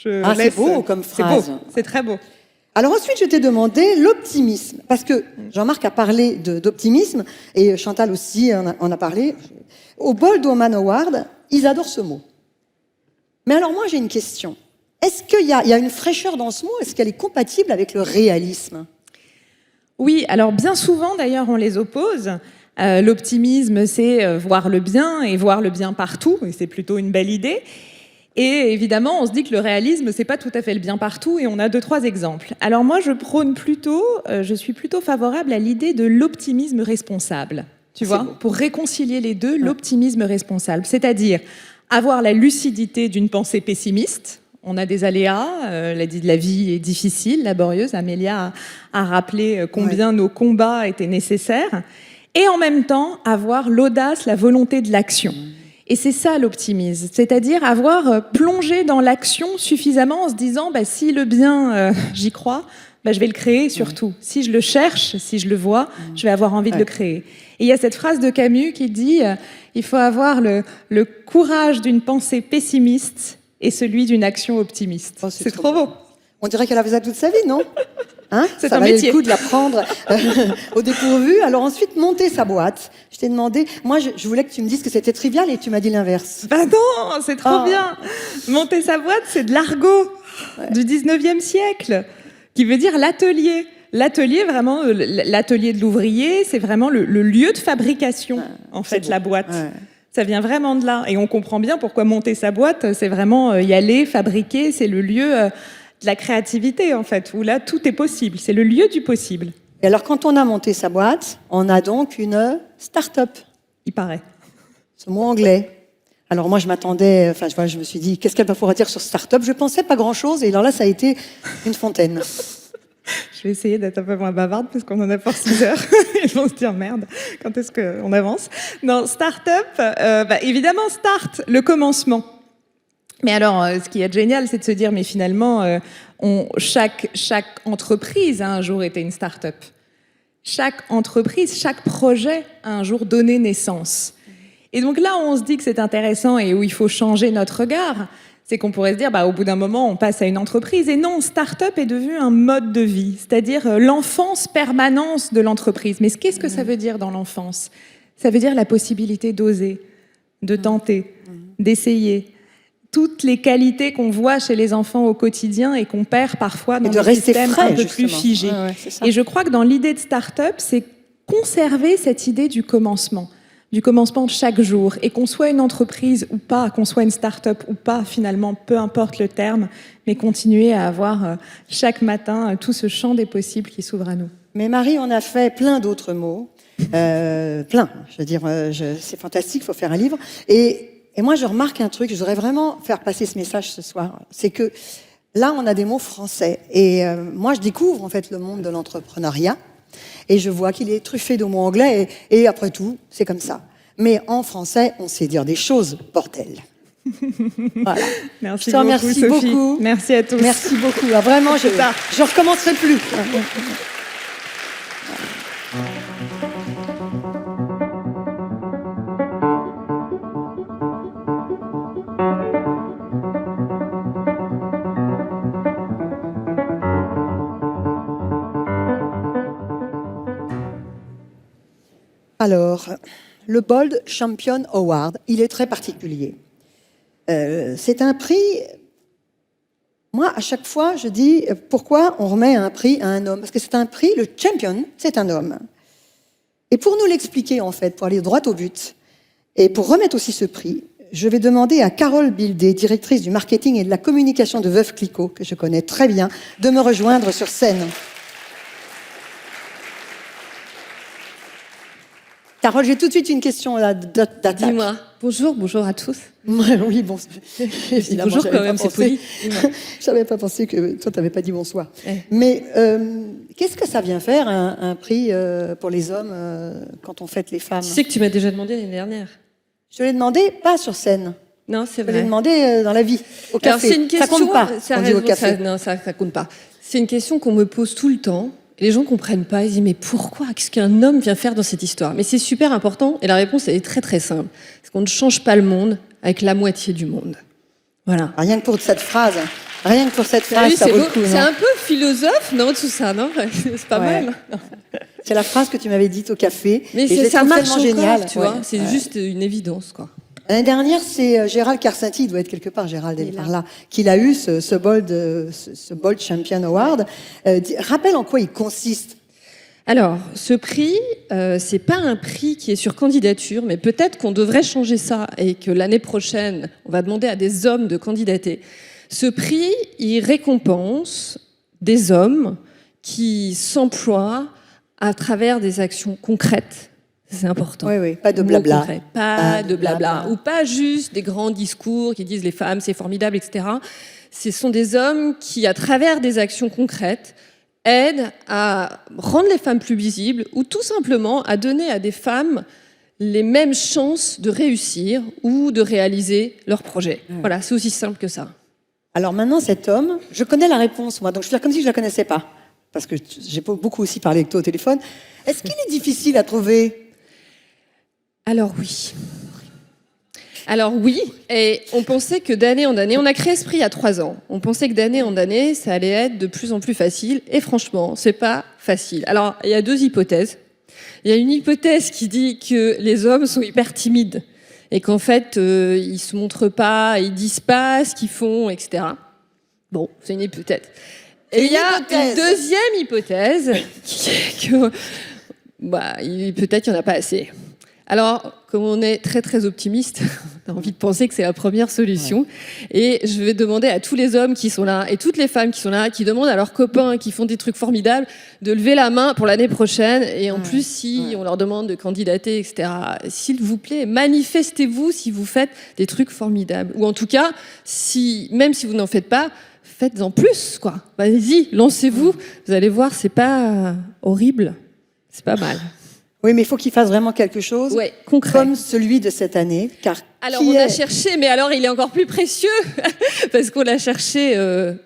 C'est beau comme phrase. C'est beau, c'est très beau. Alors ensuite, je t'ai demandé l'optimisme, parce que Jean-Marc a parlé d'optimisme, et Chantal aussi en a parlé. Au Bold Woman Award, ils adorent ce mot. Mais alors moi, j'ai une question. Est-ce qu'il y a une fraîcheur dans ce mot ? Est-ce qu'elle est compatible avec le réalisme ? Oui, alors bien souvent, d'ailleurs, on les oppose. L'optimisme, c'est voir le bien, et voir le bien partout, et c'est plutôt une belle idée. Et évidemment, on se dit que le réalisme, c'est pas tout à fait le bien partout, et on a 2-3 exemples. Alors moi, je suis plutôt favorable à l'idée de l'optimisme responsable. Tu vois, pour réconcilier les deux, l'optimisme responsable, c'est-à-dire avoir la lucidité d'une pensée pessimiste. On a des aléas, la vie est difficile, laborieuse. Amélia a rappelé combien nos combats étaient nécessaires. Et en même temps, avoir l'audace, la volonté de l'action. Et c'est ça l'optimisme, c'est-à-dire avoir plongé dans l'action suffisamment en se disant si le bien, j'y crois, je vais le créer surtout. Si je le cherche, si je le vois, je vais avoir envie de le créer. Et il y a cette phrase de Camus qui dit il faut avoir le courage d'une pensée pessimiste et celui d'une action optimiste. Oh, c'est trop beau. On dirait qu'elle a fait ça toute sa vie, non ? Hein ? C'est ça un valait métier. le coup de la prendre au dépourvu. Alors ensuite, monter sa boîte. Je t'ai demandé, moi je voulais que tu me dises que c'était trivial et tu m'as dit l'inverse. Non, c'est trop bien. Monter sa boîte, c'est de l'argot du 19e siècle, qui veut dire l'atelier. L'atelier, vraiment, l'atelier de l'ouvrier, c'est vraiment le lieu de fabrication, en fait, la boîte. Ouais. Ça vient vraiment de là. Et on comprend bien pourquoi monter sa boîte, c'est vraiment y aller, fabriquer, c'est le lieu de la créativité, en fait, où là, tout est possible. C'est le lieu du possible. Et alors, quand on a monté sa boîte, on a donc une start-up. Il paraît. Ce mot anglais. Alors moi, je m'attendais, voilà, je me suis dit, qu'est-ce qu'elle va pouvoir dire sur start-up? Je pensais pas grand-chose, et alors là, ça a été une fontaine. Je vais essayer d'être un peu moins bavarde parce qu'on en a pour 6 heures. Ils vont se dire merde, quand est-ce qu'on avance? Non, start-up, évidemment, start, le commencement. Mais alors, ce qui est génial, c'est de se dire, mais finalement, chaque entreprise a un jour été une start-up. Chaque entreprise, chaque projet a un jour donné naissance. Et donc là où on se dit que c'est intéressant et où il faut changer notre regard, c'est qu'on pourrait se dire, au bout d'un moment, on passe à une entreprise. Et non, start-up est devenu un mode de vie, c'est-à-dire l'enfance permanence de l'entreprise. Mais qu'est-ce que ça veut dire dans l'enfance? Ça veut dire la possibilité d'oser, de tenter, d'essayer. Toutes les qualités qu'on voit chez les enfants au quotidien et qu'on perd parfois dans des systèmes un peu plus figés. Et je crois que dans l'idée de start-up, c'est conserver cette idée du commencement de chaque jour, et qu'on soit une entreprise ou pas, qu'on soit une start-up ou pas, finalement, peu importe le terme, mais continuer à avoir chaque matin tout ce champ des possibles qui s'ouvre à nous. Mais Marie, on a fait plein d'autres mots, plein. Je veux dire, c'est fantastique, il faut faire un livre. Et moi, je remarque un truc, je voudrais vraiment faire passer ce message ce soir, c'est que là, on a des mots français. Et moi, je découvre en fait le monde de l'entrepreneuriat. Et je vois qu'il est truffé de mots anglais, et après tout, c'est comme ça. Mais en français, on sait dire des choses, bordel. Voilà. Merci je te remercie beaucoup, Sophie. beaucoup. Merci à tous. Merci beaucoup. Alors, vraiment, je recommencerai plus. Alors, le Bold Champion Award, il est très particulier. C'est un prix... Moi, à chaque fois, je dis, pourquoi on remet un prix à un homme? Parce que c'est un prix, le champion, c'est un homme. Et pour nous l'expliquer, en fait, pour aller droit au but, et pour remettre aussi ce prix, je vais demander à Carole Bildé, directrice du marketing et de la communication de Veuve Clicquot, que je connais très bien, de me rejoindre sur scène. Carole, j'ai tout de suite une question d'attaque. Dis-moi. Bonjour à tous. Oui, bon. Bonjour quand même, c'est poli. Je n'avais pas pensé que toi, tu n'avais pas dit bonsoir. Mais qu'est-ce que ça vient faire, un prix pour les hommes quand on fête les femmes? Tu sais que tu m'as déjà demandé l'année dernière. Je te l'ai demandé, pas sur scène. Non, c'est vrai. Je te l'ai demandé dans la vie, au café. Alors, c'est une question, ça compte pas, on dit au café. Non, ça compte pas. C'est une question qu'on me pose tout le temps. Les gens comprennent pas, ils disent mais pourquoi? Qu'est-ce qu'un homme vient faire dans cette histoire? Mais c'est super important et la réponse elle est très très simple. Parce qu'on ne change pas le monde avec la moitié du monde. Voilà. Rien que pour cette phrase, ça vaut le coup. C'est un peu philosophe, non, tout ça, non? C'est pas mal. C'est la phrase que tu m'avais dite au café. Mais ça marche encore, génial. Tu vois, c'est juste une évidence, quoi. L'année dernière, c'est Gérald Carcenti, il doit être quelque part, Gérald est par là, qu'il a eu ce Bold Champion Award. Rappelle en quoi il consiste. Alors, ce prix, c'est pas un prix qui est sur candidature, mais peut-être qu'on devrait changer ça et que l'année prochaine, on va demander à des hommes de candidater. Ce prix, il récompense des hommes qui s'emploient à travers des actions concrètes. C'est important. Oui, pas de blabla. Pas de blabla. Ou pas juste des grands discours qui disent les femmes, c'est formidable, etc. Ce sont des hommes qui, à travers des actions concrètes, aident à rendre les femmes plus visibles ou tout simplement à donner à des femmes les mêmes chances de réussir ou de réaliser leurs projets. Voilà, c'est aussi simple que ça. Alors maintenant, cet homme, je connais la réponse, moi, donc je vais faire comme si je ne la connaissais pas, parce que j'ai beaucoup aussi parlé avec toi au téléphone. Est-ce qu'il est difficile à trouver ? Alors oui, et on pensait que d'année en année, on a créé ce prix il y a 3 ans, on pensait que d'année en année, ça allait être de plus en plus facile, et franchement, c'est pas facile. Alors, il y a 2 hypothèses. Il y a une hypothèse qui dit que les hommes sont hyper timides, et qu'en fait, ils se montrent pas, ils disent pas ce qu'ils font, etc. Bon, c'est une hypothèse. Et il y a une deuxième hypothèse, qui est que peut-être qu'il n'y en a pas assez. Alors, comme on est très très optimiste, on a envie de penser que c'est la première solution. Et je vais demander à tous les hommes qui sont là et toutes les femmes qui sont là, qui demandent à leurs copains qui font des trucs formidables, de lever la main pour l'année prochaine. Et en plus, si on leur demande de candidater, etc., s'il vous plaît, manifestez-vous si vous faites des trucs formidables. Ou en tout cas, même si vous n'en faites pas, faites-en plus, quoi. Allez-y, lancez-vous. Vous allez voir, c'est pas horrible. C'est pas mal. Oui, mais il faut qu'il fasse vraiment quelque chose, concret. comme celui de cette année, car alors on a cherché, mais alors il est encore plus précieux parce qu'on l'a cherché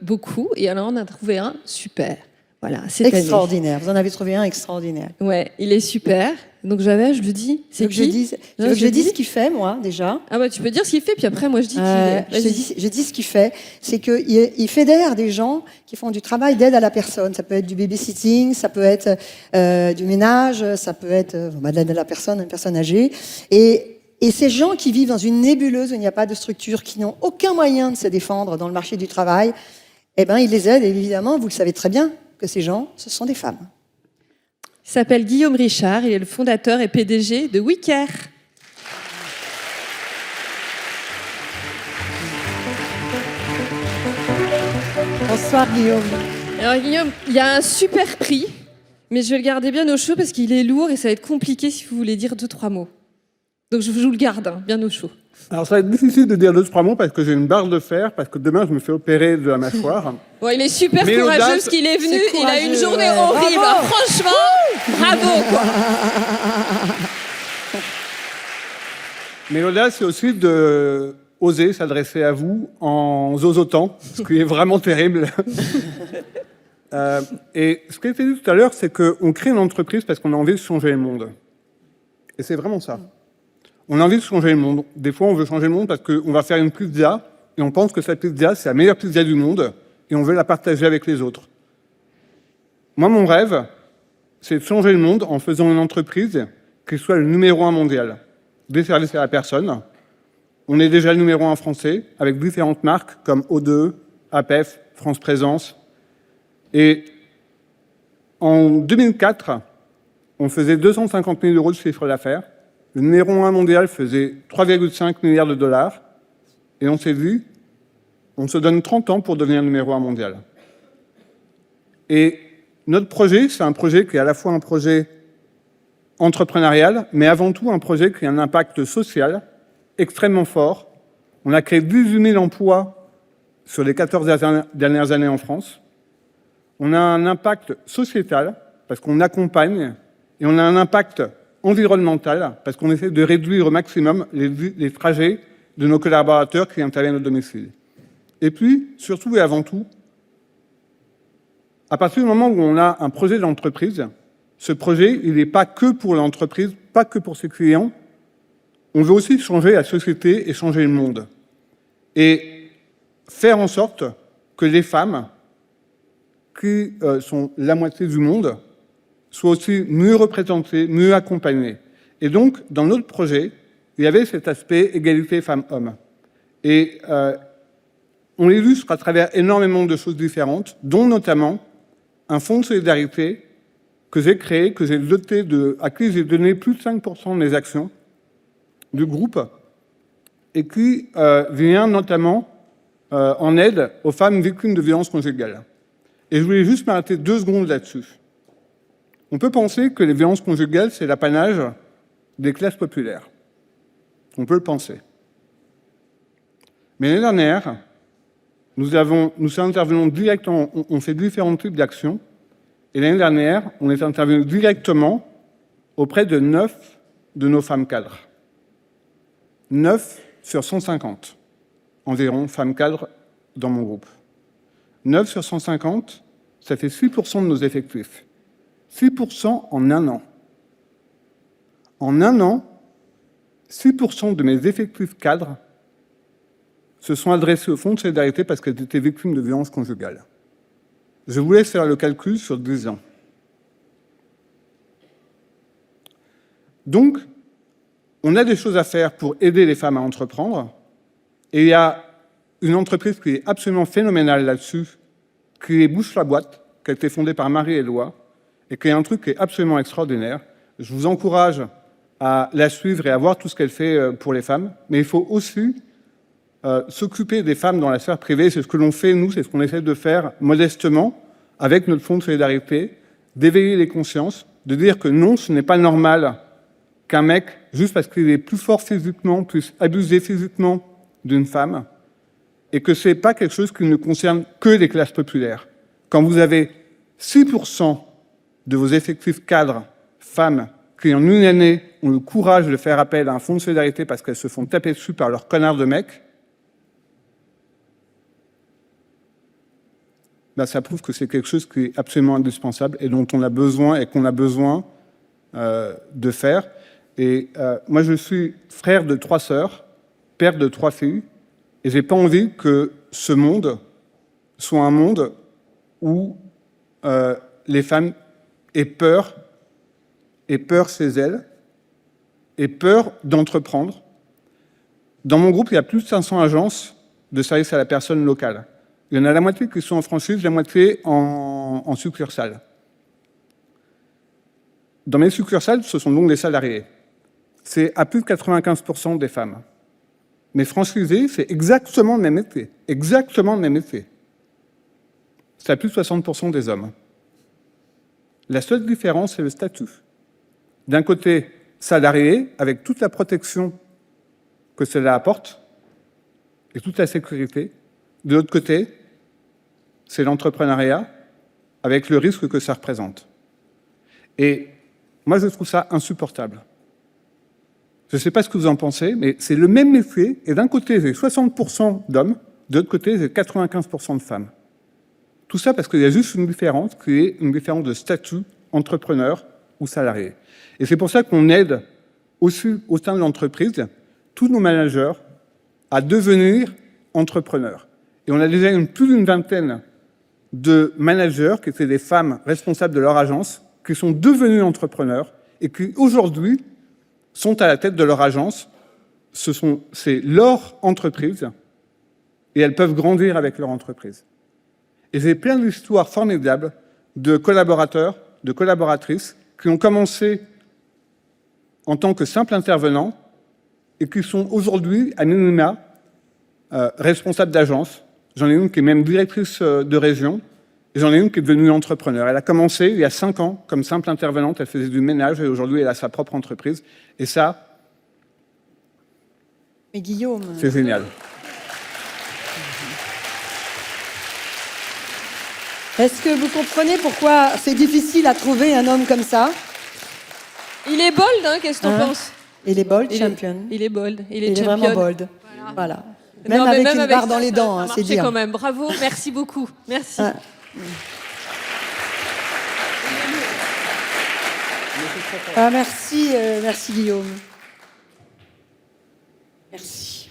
beaucoup et alors on a trouvé un super. Voilà, c'est extraordinaire. Vous en avez trouvé un extraordinaire. Ouais, il est super. Donc je le dis. C'est qui? Je dis ce qu'il fait, moi, déjà. Ah bah tu peux dire ce qu'il fait, puis après moi je dis qui il est. Je dis ce qu'il fait, c'est qu'il fédère des gens qui font du travail d'aide à la personne. Ça peut être du babysitting, ça peut être du ménage, ça peut être de l'aide à la personne, une personne âgée. Et ces gens qui vivent dans une nébuleuse où il n'y a pas de structure, qui n'ont aucun moyen de se défendre dans le marché du travail, eh ben, il les aide. Et évidemment, vous le savez très bien, que ces gens, ce sont des femmes. Il s'appelle Guillaume Richard, il est le fondateur et PDG de WeCare. Bonsoir Guillaume. Alors Guillaume, il y a un super prix, mais je vais le garder bien au chaud parce qu'il est lourd et ça va être compliqué si vous voulez dire 2-3 mots. Donc je vous le garde bien au chaud. Alors ça va être difficile de dire 2-3 mots parce que j'ai une barre de fer, parce que demain je me fais opérer de la mâchoire. Bon, il est super courageux parce qu'il est venu, il a une journée horrible. Bravo. Franchement, bravo quoi. Mais l'audace, c'est aussi de oser s'adresser à vous en zozotant, ce qui est vraiment terrible. Et ce qui a été dit tout à l'heure, c'est qu'on crée une entreprise parce qu'on a envie de changer le monde. Et c'est vraiment ça. On a envie de changer le monde. Des fois, on veut changer le monde parce qu'on va faire une pizza et on pense que cette pizza, c'est la meilleure pizza du monde et on veut la partager avec les autres. Moi, mon rêve, c'est de changer le monde en faisant une entreprise qui soit le numéro 1 mondial des services à la personne. On est déjà le numéro 1 français avec différentes marques comme O2, APEF, France Présence. Et en 2004, on faisait 250 000 € de chiffre d'affaires. Le numéro 1 mondial faisait 3,5 milliards de dollars. Et on s'est vu, on se donne 30 ans pour devenir numéro 1 mondial. Et notre projet, c'est un projet qui est à la fois un projet entrepreneurial, mais avant tout un projet qui a un impact social extrêmement fort. On a créé 18 000 emplois sur les 14 dernières années en France. On a un impact sociétal, parce qu'on accompagne, et on a un impact environnemental, parce qu'on essaie de réduire au maximum les trajets de nos collaborateurs qui interviennent au domicile. Et puis, surtout et avant tout, à partir du moment où on a un projet d'entreprise, ce projet, il n'est pas que pour l'entreprise, pas que pour ses clients. On veut aussi changer la société et changer le monde. Et faire en sorte que les femmes, qui sont la moitié du monde, soient aussi mieux représentées, mieux accompagnées. Et donc, dans notre projet, il y avait cet aspect égalité femmes-hommes. Et on l'illustre à travers énormément de choses différentes, dont notamment un fonds de solidarité que j'ai créé, que j'ai doté à qui j'ai donné plus de 5% de mes actions du groupe, et qui vient notamment en aide aux femmes victimes de violences conjugales. Et je voulais juste m'arrêter 2 secondes là-dessus. On peut penser que les violences conjugales, c'est l'apanage des classes populaires. On peut le penser. Mais l'année dernière, nous sommes intervenus directement, on fait différents types d'actions, et l'année dernière, on est intervenu directement auprès de 9 de nos femmes cadres. 9 sur 150, environ, femmes cadres dans mon groupe. 9 sur 150, ça fait 6% de nos effectifs. 6% en un an. En un an, 6% de mes effectifs cadres se sont adressés au Fonds de solidarité parce qu'elles étaient victimes de violences conjugales. Je vous laisse faire le calcul sur 10 ans. Donc, on a des choses à faire pour aider les femmes à entreprendre. Et il y a une entreprise qui est absolument phénoménale là-dessus, qui est Bouche la boîte, qui a été fondée par Marie-Éloi, et qui est un truc qui est absolument extraordinaire. Je vous encourage à la suivre et à voir tout ce qu'elle fait pour les femmes, mais il faut aussi s'occuper des femmes dans la sphère privée. C'est ce que l'on fait, nous, c'est ce qu'on essaie de faire modestement avec notre fonds de solidarité, d'éveiller les consciences, de dire que non, ce n'est pas normal qu'un mec, juste parce qu'il est plus fort physiquement, puisse abuser physiquement d'une femme, et que ce n'est pas quelque chose qui ne concerne que les classes populaires. Quand vous avez 6% de vos effectifs cadres, femmes, qui en une année ont le courage de faire appel à un fonds de solidarité parce qu'elles se font taper dessus par leurs connards de mecs, ben ça prouve que c'est quelque chose qui est absolument indispensable et dont on a besoin et qu'on a besoin de faire. Et moi, je suis frère de 3 sœurs, père de 3 filles, et j'ai pas envie que ce monde soit un monde où les femmes aient peur chez elles, aient peur d'entreprendre. Dans mon groupe, il y a plus de 500 agences de services à la personne locale. Il y en a la moitié qui sont en franchise, la moitié en succursale. Dans mes succursales, ce sont donc des salariés. C'est à plus de 95% des femmes. Mais franchisés, c'est exactement le même métier. Exactement le même métier. C'est à plus de 60% des hommes. La seule différence, c'est le statut. D'un côté, salarié, avec toute la protection que cela apporte, et toute la sécurité. De l'autre côté, c'est l'entrepreneuriat, avec le risque que ça représente. Et moi, je trouve ça insupportable. Je ne sais pas ce que vous en pensez, mais c'est le même métier, et d'un côté, j'ai 60% d'hommes, de l'autre côté, j'ai 95% de femmes. Tout ça parce qu'il y a juste une différence, qui est une différence de statut, entrepreneur ou salarié. Et c'est pour ça qu'on aide aussi, au sein de l'entreprise, tous nos managers à devenir entrepreneurs. Et on a déjà plus d'une vingtaine de managers qui étaient des femmes responsables de leur agence, qui sont devenus entrepreneurs et qui, aujourd'hui, sont à la tête de leur agence. C'est leur entreprise et elles peuvent grandir avec leur entreprise. Et j'ai plein d'histoires formidables de collaborateurs, de collaboratrices qui ont commencé en tant que simples intervenants et qui sont aujourd'hui à minima responsables d'agence. J'en ai une qui est même directrice de région et j'en ai une qui est devenue entrepreneur. Elle a commencé il y a 5 ans comme simple intervenante, elle faisait du ménage et aujourd'hui elle a sa propre entreprise. Et ça, mais Guillaume, c'est génial. Est-ce que vous comprenez pourquoi c'est difficile à trouver un homme comme ça? Il est bold, hein, qu'est-ce que t'en penses? Il est bold, champion. Il est bold, il est Il est champion. vraiment bold. Voilà. Même avec une barre dans les dents, hein, c'est dire. quand même. Bravo, merci beaucoup. Merci. Ah. Ah, merci, merci Guillaume. Merci.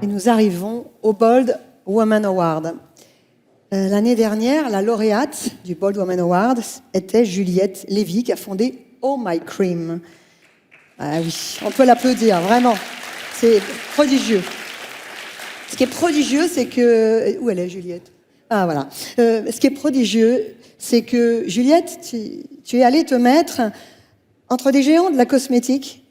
Et nous arrivons au Bold Woman Award. L'année dernière, la lauréate du Bold Woman Award était Juliette Lévy, qui a fondé Oh My Cream. Ah oui, on peut l'applaudir, vraiment. C'est prodigieux. Ce qui est prodigieux, c'est que... Où elle est, Juliette? Ah, voilà. Ce qui est prodigieux, c'est que, Juliette, tu es allée te mettre entre des géants de la cosmétique,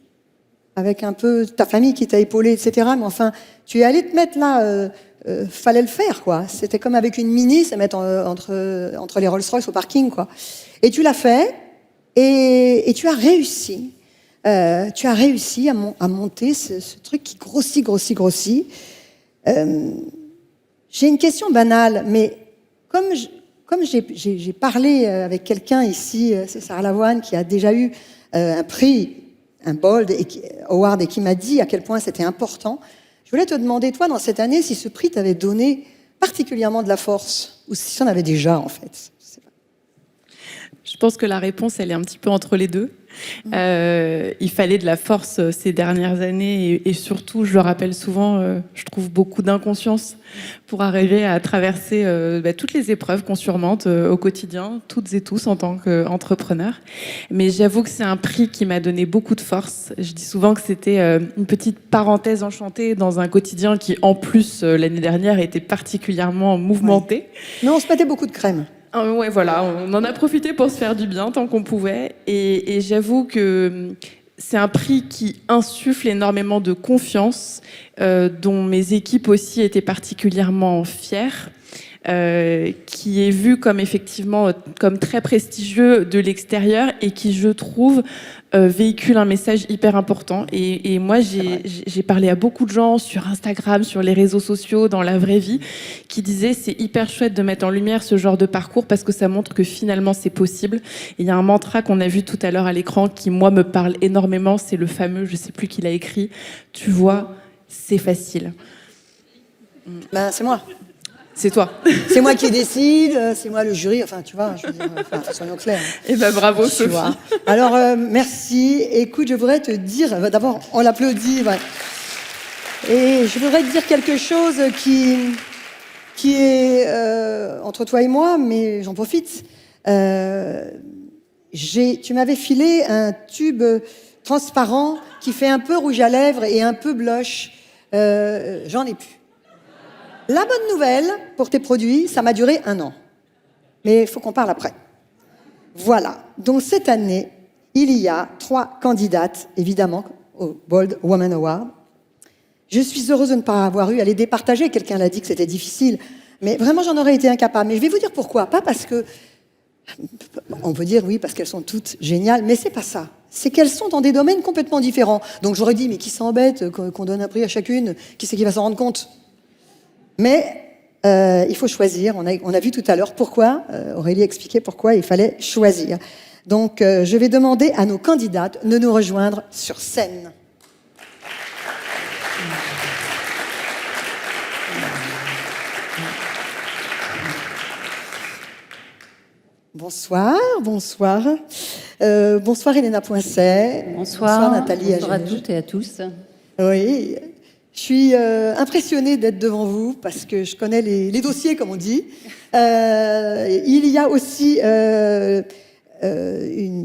avec un peu ta famille qui t'a épaulé, etc. Mais enfin, tu es allée te mettre là... fallait le faire, quoi. C'était comme avec une Mini, se mettre entre les Rolls-Royce au parking, quoi. Et tu l'as fait, et tu as réussi. Tu as réussi à monter ce truc qui grossit. J'ai une question banale, mais comme j'ai parlé avec quelqu'un ici, c'est Sarah Lavoine, qui a déjà eu un prix, un Bold Award, et qui m'a dit à quel point c'était important. Je voulais te demander, toi, dans cette année, si ce prix t'avait donné particulièrement de la force, ou si tu en avais déjà, en fait. Je pense que la réponse, elle est un petit peu entre les deux. Il fallait de la force ces dernières années et surtout, je le rappelle souvent, je trouve beaucoup d'inconscience pour arriver à traverser toutes les épreuves qu'on surmonte au quotidien, toutes et tous en tant qu'entrepreneurs. Mais j'avoue que c'est un prix qui m'a donné beaucoup de force. Je dis souvent que c'était une petite parenthèse enchantée dans un quotidien qui, en plus, l'année dernière, était particulièrement mouvementé. Ouais. Mais on se mettait beaucoup de crème. Ouais, voilà, on en a profité pour se faire du bien tant qu'on pouvait. Et j'avoue que c'est un prix qui insuffle énormément de confiance, dont mes équipes aussi étaient particulièrement fières, qui est vu comme effectivement comme très prestigieux de l'extérieur et qui, je trouve, véhicule un message hyper important. Et moi, j'ai parlé à beaucoup de gens sur Instagram, sur les réseaux sociaux, dans la vraie vie, qui disaient c'est hyper chouette de mettre en lumière ce genre de parcours parce que ça montre que finalement c'est possible. Et il y a un mantra qu'on a vu tout à l'heure à l'écran qui, moi, me parle énormément. C'est le fameux, je sais plus qui l'a écrit, tu vois, c'est facile. Ben, c'est moi. C'est toi. C'est moi qui décide, c'est moi le jury, enfin tu vois, je veux dire, soyons clairs. Et ben bravo Sophie. Alors merci, écoute, je voudrais te dire, d'abord on l'applaudit, ouais. Et je voudrais te dire quelque chose qui est entre toi et moi, mais j'en profite. Tu m'avais filé un tube transparent qui fait un peu rouge à lèvres et un peu blush. J'en ai plus. La bonne nouvelle pour tes produits, ça m'a duré 1 an. Mais il faut qu'on parle après. Voilà. Donc cette année, il y a 3 candidates, évidemment, au Bold Woman Award. Je suis heureuse de ne pas avoir eu à les départager. Quelqu'un l'a dit que c'était difficile. Mais vraiment, j'en aurais été incapable. Mais je vais vous dire pourquoi. Pas parce que... On peut dire oui, parce qu'elles sont toutes géniales, mais c'est pas ça. C'est qu'elles sont dans des domaines complètement différents. Donc j'aurais dit, mais qui s'embête qu'on donne un prix à chacune? Qui c'est qui va s'en rendre compte? Mais il faut choisir. On a vu tout à l'heure pourquoi, Aurélie expliquait pourquoi il fallait choisir. Donc je vais demander à nos candidates de nous rejoindre sur scène. Bonsoir, bonsoir. Bonsoir Elena Poincet. Bonsoir Nathalie. Bonsoir à toutes et à tous. Oui. Je suis impressionnée d'être devant vous parce que je connais les dossiers, comme on dit. Il y a aussi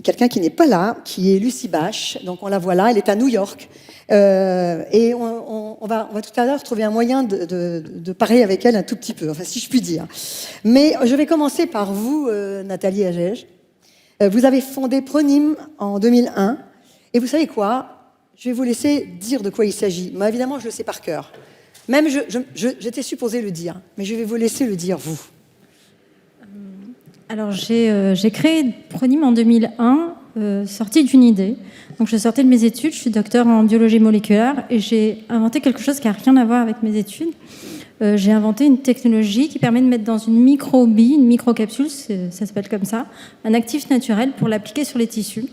quelqu'un qui n'est pas là, qui est Lucie Bache. Donc on la voit là, elle est à New York. Et on va tout à l'heure trouver un moyen de parler avec elle un tout petit peu, enfin si je puis dire. Mais je vais commencer par vous, Nathalie Agege. Vous avez fondé Pronim en 2001. Et vous savez quoi ? Je vais vous laisser dire de quoi il s'agit. Moi, évidemment, je le sais par cœur. Même, j'étais supposée le dire, mais je vais vous laisser le dire, vous. Alors, j'ai créé Pronim en 2001, sortie d'une idée. Donc, je sortais de mes études, je suis docteur en biologie moléculaire, et j'ai inventé quelque chose qui n'a rien à voir avec mes études. J'ai inventé une technologie qui permet de mettre dans une microbie, une microcapsule, ça s'appelle comme ça, un actif naturel pour l'appliquer sur les tissus.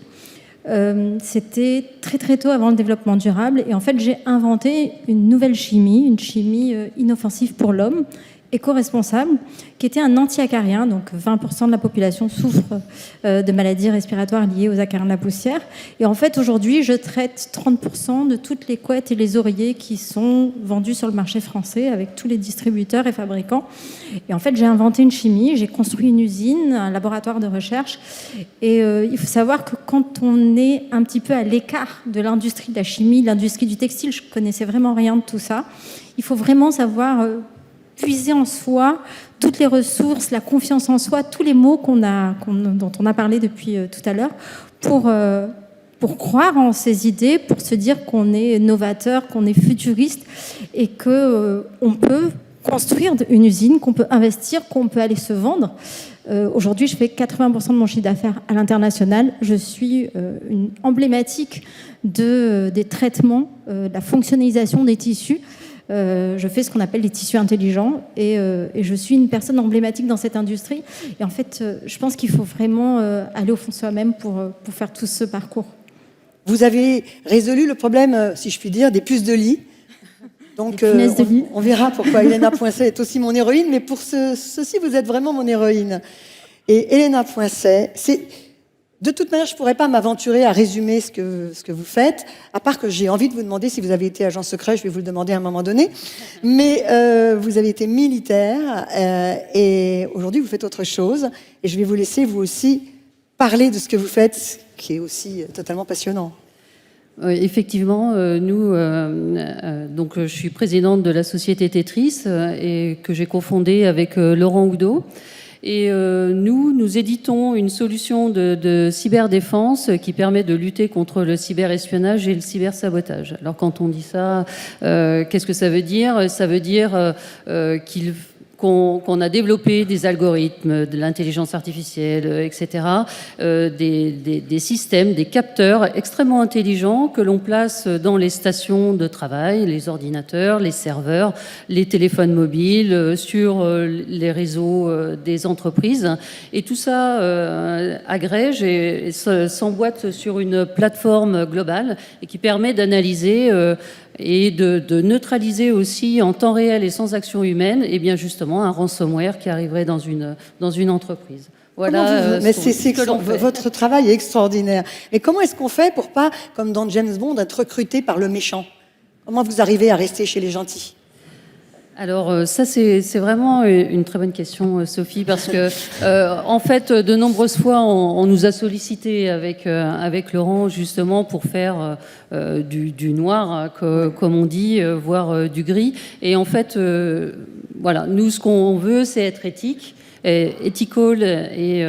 C'était très très tôt avant le développement durable et en fait j'ai inventé une nouvelle chimie, une chimie inoffensive pour l'homme, éco-responsable, qui était un anti-acarien. Donc 20% de la population souffre de maladies respiratoires liées aux acariens de la poussière. Et en fait aujourd'hui je traite 30% de toutes les couettes et les oreillers qui sont vendus sur le marché français avec tous les distributeurs et fabricants. Et en fait j'ai inventé une chimie, j'ai construit une usine, un laboratoire de recherche. Et il faut savoir que quand on est un petit peu à l'écart de l'industrie de la chimie, de l'industrie du textile, je connaissais vraiment rien de tout ça. Il faut vraiment savoir puiser en soi toutes les ressources, la confiance en soi, tous les mots dont on a parlé depuis tout à l'heure, pour croire en ces idées, pour se dire qu'on est novateur, qu'on est futuriste et qu'on peut construire une usine, qu'on peut investir, qu'on peut aller se vendre. Aujourd'hui, je fais 80% de mon chiffre d'affaires à l'international. Je suis une emblématique des traitements, de la fonctionnalisation des tissus. Je fais ce qu'on appelle les tissus intelligents et je suis une personne emblématique dans cette industrie. Et en fait, je pense qu'il faut vraiment aller au fond de soi-même pour faire tout ce parcours. Vous avez résolu le problème, si je puis dire, des puces de lit. Donc, on verra pourquoi Elena Poincet est aussi mon héroïne, mais pour ceci, vous êtes vraiment mon héroïne. Et Elena Poincet, de toute manière, je ne pourrais pas m'aventurer à résumer ce que vous faites, à part que j'ai envie de vous demander si vous avez été agent secret, je vais vous le demander à un moment donné. Mais vous avez été militaire et aujourd'hui, vous faites autre chose. Et je vais vous laisser, vous aussi, parler de ce que vous faites, qui est aussi totalement passionnant. Effectivement, donc je suis présidente de la société Tetris et que j'ai cofondée avec Laurent Oudot. Et nous éditons une solution de cyberdéfense qui permet de lutter contre le cyberespionnage et le cybersabotage. Alors quand on dit ça, qu'est-ce que ça veut dire ? Ça veut dire qu'on a développé des algorithmes, de l'intelligence artificielle, etc., des systèmes, des capteurs extrêmement intelligents que l'on place dans les stations de travail, les ordinateurs, les serveurs, les téléphones mobiles, sur les réseaux des entreprises. Et tout ça agrège et s'emboîte sur une plateforme globale et qui permet d'analyser et de neutraliser aussi en temps réel et sans action humaine, et bien justement un ransomware qui arriverait dans une entreprise. Voilà. Mais votre travail est extraordinaire. Mais comment est-ce qu'on fait pour pas, comme dans James Bond, être recruté par le méchant ? Comment vous arrivez à rester chez les gentils ? Alors ça c'est vraiment une très bonne question, Sophie, parce que en fait de nombreuses fois on nous a sollicité avec Laurent justement pour faire du noir, comme on dit, voire du gris. Et en fait voilà, nous ce qu'on veut c'est être éthique. Ethical et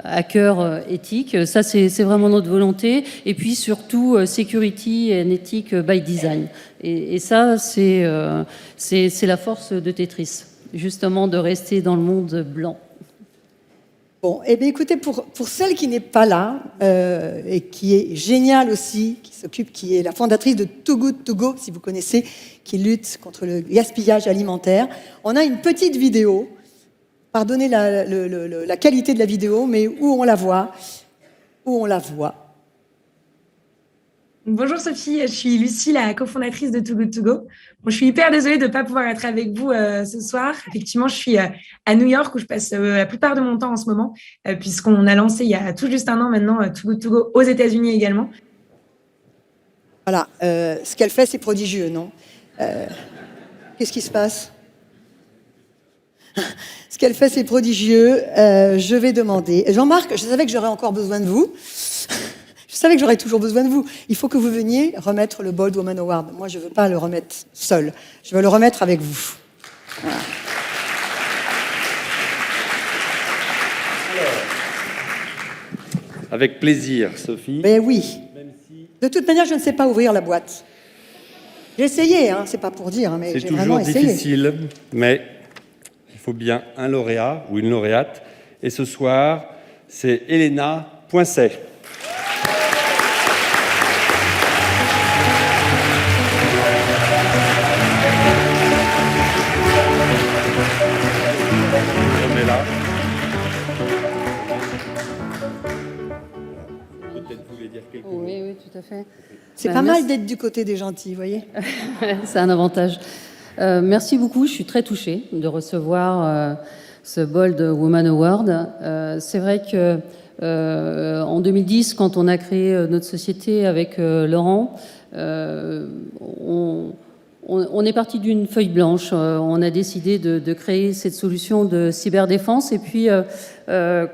hacker éthique, ça c'est vraiment notre volonté. Et puis surtout security and ethic by design. Et ça c'est la force de Tetris, justement de rester dans le monde blanc. Bon, eh bien écoutez, pour celle qui n'est pas là et qui est géniale aussi, qui est la fondatrice de Too Good To Go, si vous connaissez, qui lutte contre le gaspillage alimentaire, on a une petite vidéo. Pardonnez la qualité de la vidéo, mais où on la voit. Bonjour Sophie, je suis Lucie, la cofondatrice de Too Good To Go. Bon, je suis hyper désolée de ne pas pouvoir être avec vous ce soir. Effectivement, je suis à New York où je passe la plupart de mon temps en ce moment, puisqu'on a lancé il y a tout juste un an maintenant Too Good To Go aux États-Unis également. Voilà, ce qu'elle fait, c'est prodigieux, non ? Qu'est-ce qui se passe ? Ce qu'elle fait, c'est prodigieux. Je vais demander. Jean-Marc, je savais que j'aurais encore besoin de vous. Je savais que j'aurais toujours besoin de vous. Il faut que vous veniez remettre le Bold Woman Award. Moi, je ne veux pas le remettre seul. Je veux le remettre avec vous. Voilà. Avec plaisir, Sophie. Mais oui. De toute manière, je ne sais pas ouvrir la boîte. J'ai essayé, hein, c'est pas pour dire, mais j'ai vraiment essayé. C'est toujours difficile, mais il faut bien un lauréat ou une lauréate. Et ce soir, c'est Elena Poincet. On est là. Peut-être vous voulez dire quelque chose. Oui, tout à fait. C'est pas mal d'être du côté des gentils, vous voyez. C'est un avantage. Merci beaucoup, je suis très touchée de recevoir ce Bold Woman Award. C'est vrai que en 2010, quand on a créé notre société avec Laurent, on est parti d'une feuille blanche. On a décidé de créer cette solution de cyberdéfense. Et puis,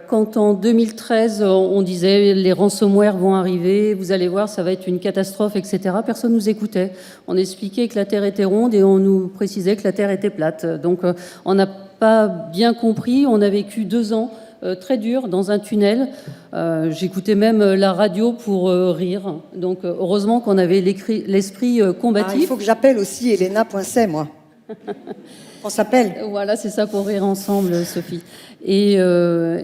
quand en 2013, on disait les ransomware vont arriver, vous allez voir, ça va être une catastrophe, etc., personne nous écoutait. On expliquait que la Terre était ronde et on nous précisait que la Terre était plate. Donc, on n'a pas bien compris. On a vécu 2 ans très dur dans un tunnel. J'écoutais même la radio pour rire. Donc heureusement qu'on avait l'esprit combatif. Il faut que j'appelle aussi Elena Poincet, moi. On s'appelle. Voilà, c'est ça, pour rire ensemble, Sophie. Et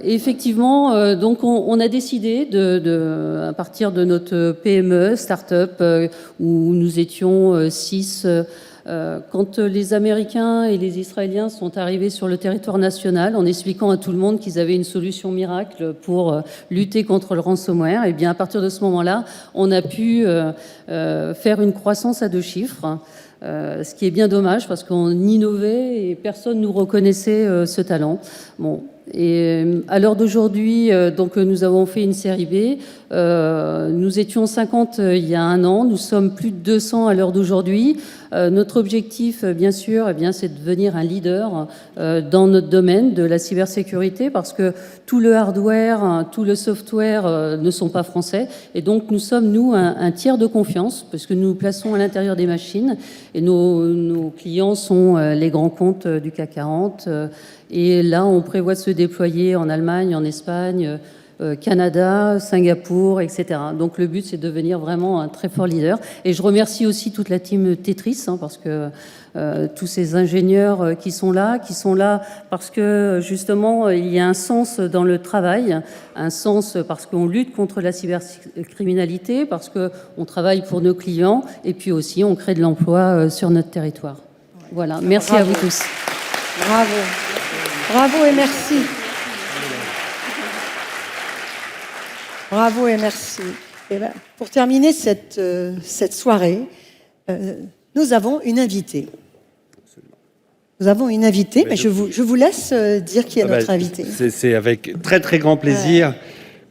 effectivement, donc on a décidé à partir de notre PME, start-up, où nous étions 6. Quand les Américains et les Israéliens sont arrivés sur le territoire national en expliquant à tout le monde qu'ils avaient une solution miracle pour lutter contre le ransomware, et bien à partir de ce moment-là, on a pu faire une croissance à 2 chiffres, ce qui est bien dommage parce qu'on innovait et personne ne nous reconnaissait ce talent. Bon, Et à l'heure d'aujourd'hui, donc nous avons fait une série B. Nous étions 50 il y a un an, nous sommes plus de 200 à l'heure d'aujourd'hui. Notre objectif, bien sûr, eh bien, c'est de devenir un leader dans notre domaine de la cybersécurité, parce que tout le hardware, tout le software ne sont pas français. Et donc nous sommes, nous, un tiers de confiance, parce que nous nous plaçons à l'intérieur des machines. Et nos clients sont les grands comptes du CAC 40. Et là, on prévoit de se déployer en Allemagne, en Espagne, Canada, Singapour, etc. Donc le but, c'est de devenir vraiment un très fort leader. Et je remercie aussi toute la team Tetris, parce que tous ces ingénieurs qui sont là parce que justement, il y a un sens dans le travail, un sens parce qu'on lutte contre la cybercriminalité, parce qu'on travaille pour nos clients, et puis aussi on crée de l'emploi sur notre territoire. Voilà, merci Bravo. à vous tous. Bravo. Bravo et merci. Bravo et merci. Et ben, pour terminer cette soirée, nous avons une invitée. Nous avons une invitée, mais je vous laisse dire qui est notre invitée. C'est avec très très grand plaisir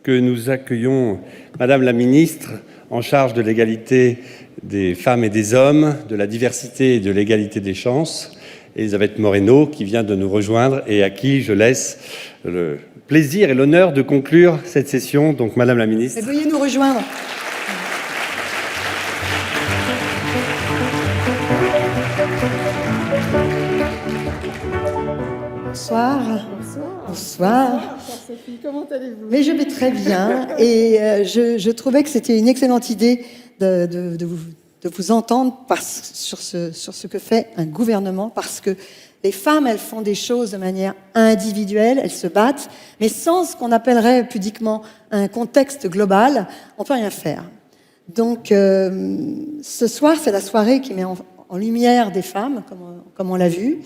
que nous accueillons Madame la Ministre en charge de l'égalité des femmes et des hommes, de la diversité et de l'égalité des chances, Elisabeth Moreno, qui vient de nous rejoindre et à qui je laisse le plaisir et l'honneur de conclure cette session. Donc, Madame la Ministre. Et veuillez nous rejoindre. Bonsoir. Bonsoir. Sophie, comment allez-vous? Mais je vais très bien et je trouvais que c'était une excellente idée de vous entendre sur ce que fait un gouvernement, parce que les femmes, elles font des choses de manière individuelle, elles se battent, mais sans ce qu'on appellerait pudiquement un contexte global, on ne peut rien faire. Donc, ce soir, c'est la soirée qui met en lumière des femmes, comme on l'a vu,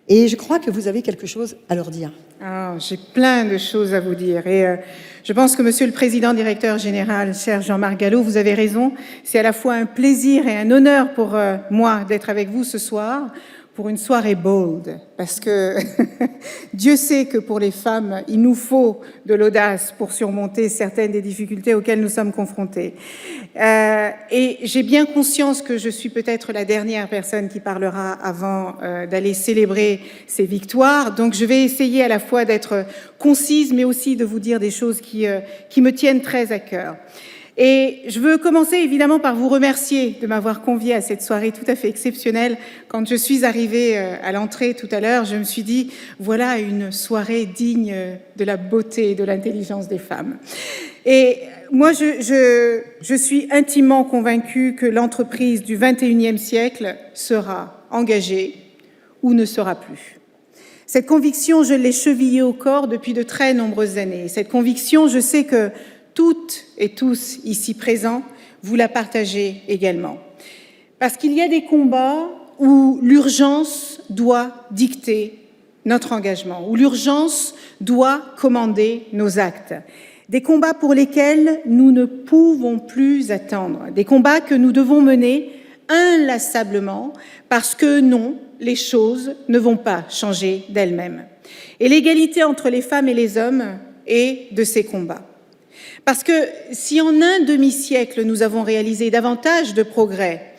et je crois que vous avez quelque chose à leur dire. Ah, j'ai plein de choses à vous dire. Et je pense que Monsieur le Président Directeur Général, cher Jean-Marc Gallo, vous avez raison. C'est à la fois un plaisir et un honneur pour moi d'être avec vous ce soir, pour une soirée bold, parce que Dieu sait que pour les femmes, il nous faut de l'audace pour surmonter certaines des difficultés auxquelles nous sommes confrontés. Et j'ai bien conscience que je suis peut-être la dernière personne qui parlera avant d'aller célébrer ces victoires, donc je vais essayer à la fois d'être concise, mais aussi de vous dire des choses qui me tiennent très à cœur. Et je veux commencer évidemment par vous remercier de m'avoir conviée à cette soirée tout à fait exceptionnelle. Quand je suis arrivée à l'entrée tout à l'heure, je me suis dit, voilà une soirée digne de la beauté et de l'intelligence des femmes. Et moi, je suis intimement convaincue que l'entreprise du 21e siècle sera engagée ou ne sera plus. Cette conviction, je l'ai chevillée au corps depuis de très nombreuses années. Cette conviction, je sais que toutes et tous ici présents, vous la partagez également. Parce qu'il y a des combats où l'urgence doit dicter notre engagement, où l'urgence doit commander nos actes. Des combats pour lesquels nous ne pouvons plus attendre. Des combats que nous devons mener inlassablement parce que non, les choses ne vont pas changer d'elles-mêmes. Et l'égalité entre les femmes et les hommes est de ces combats. Parce que si en un demi-siècle, nous avons réalisé davantage de progrès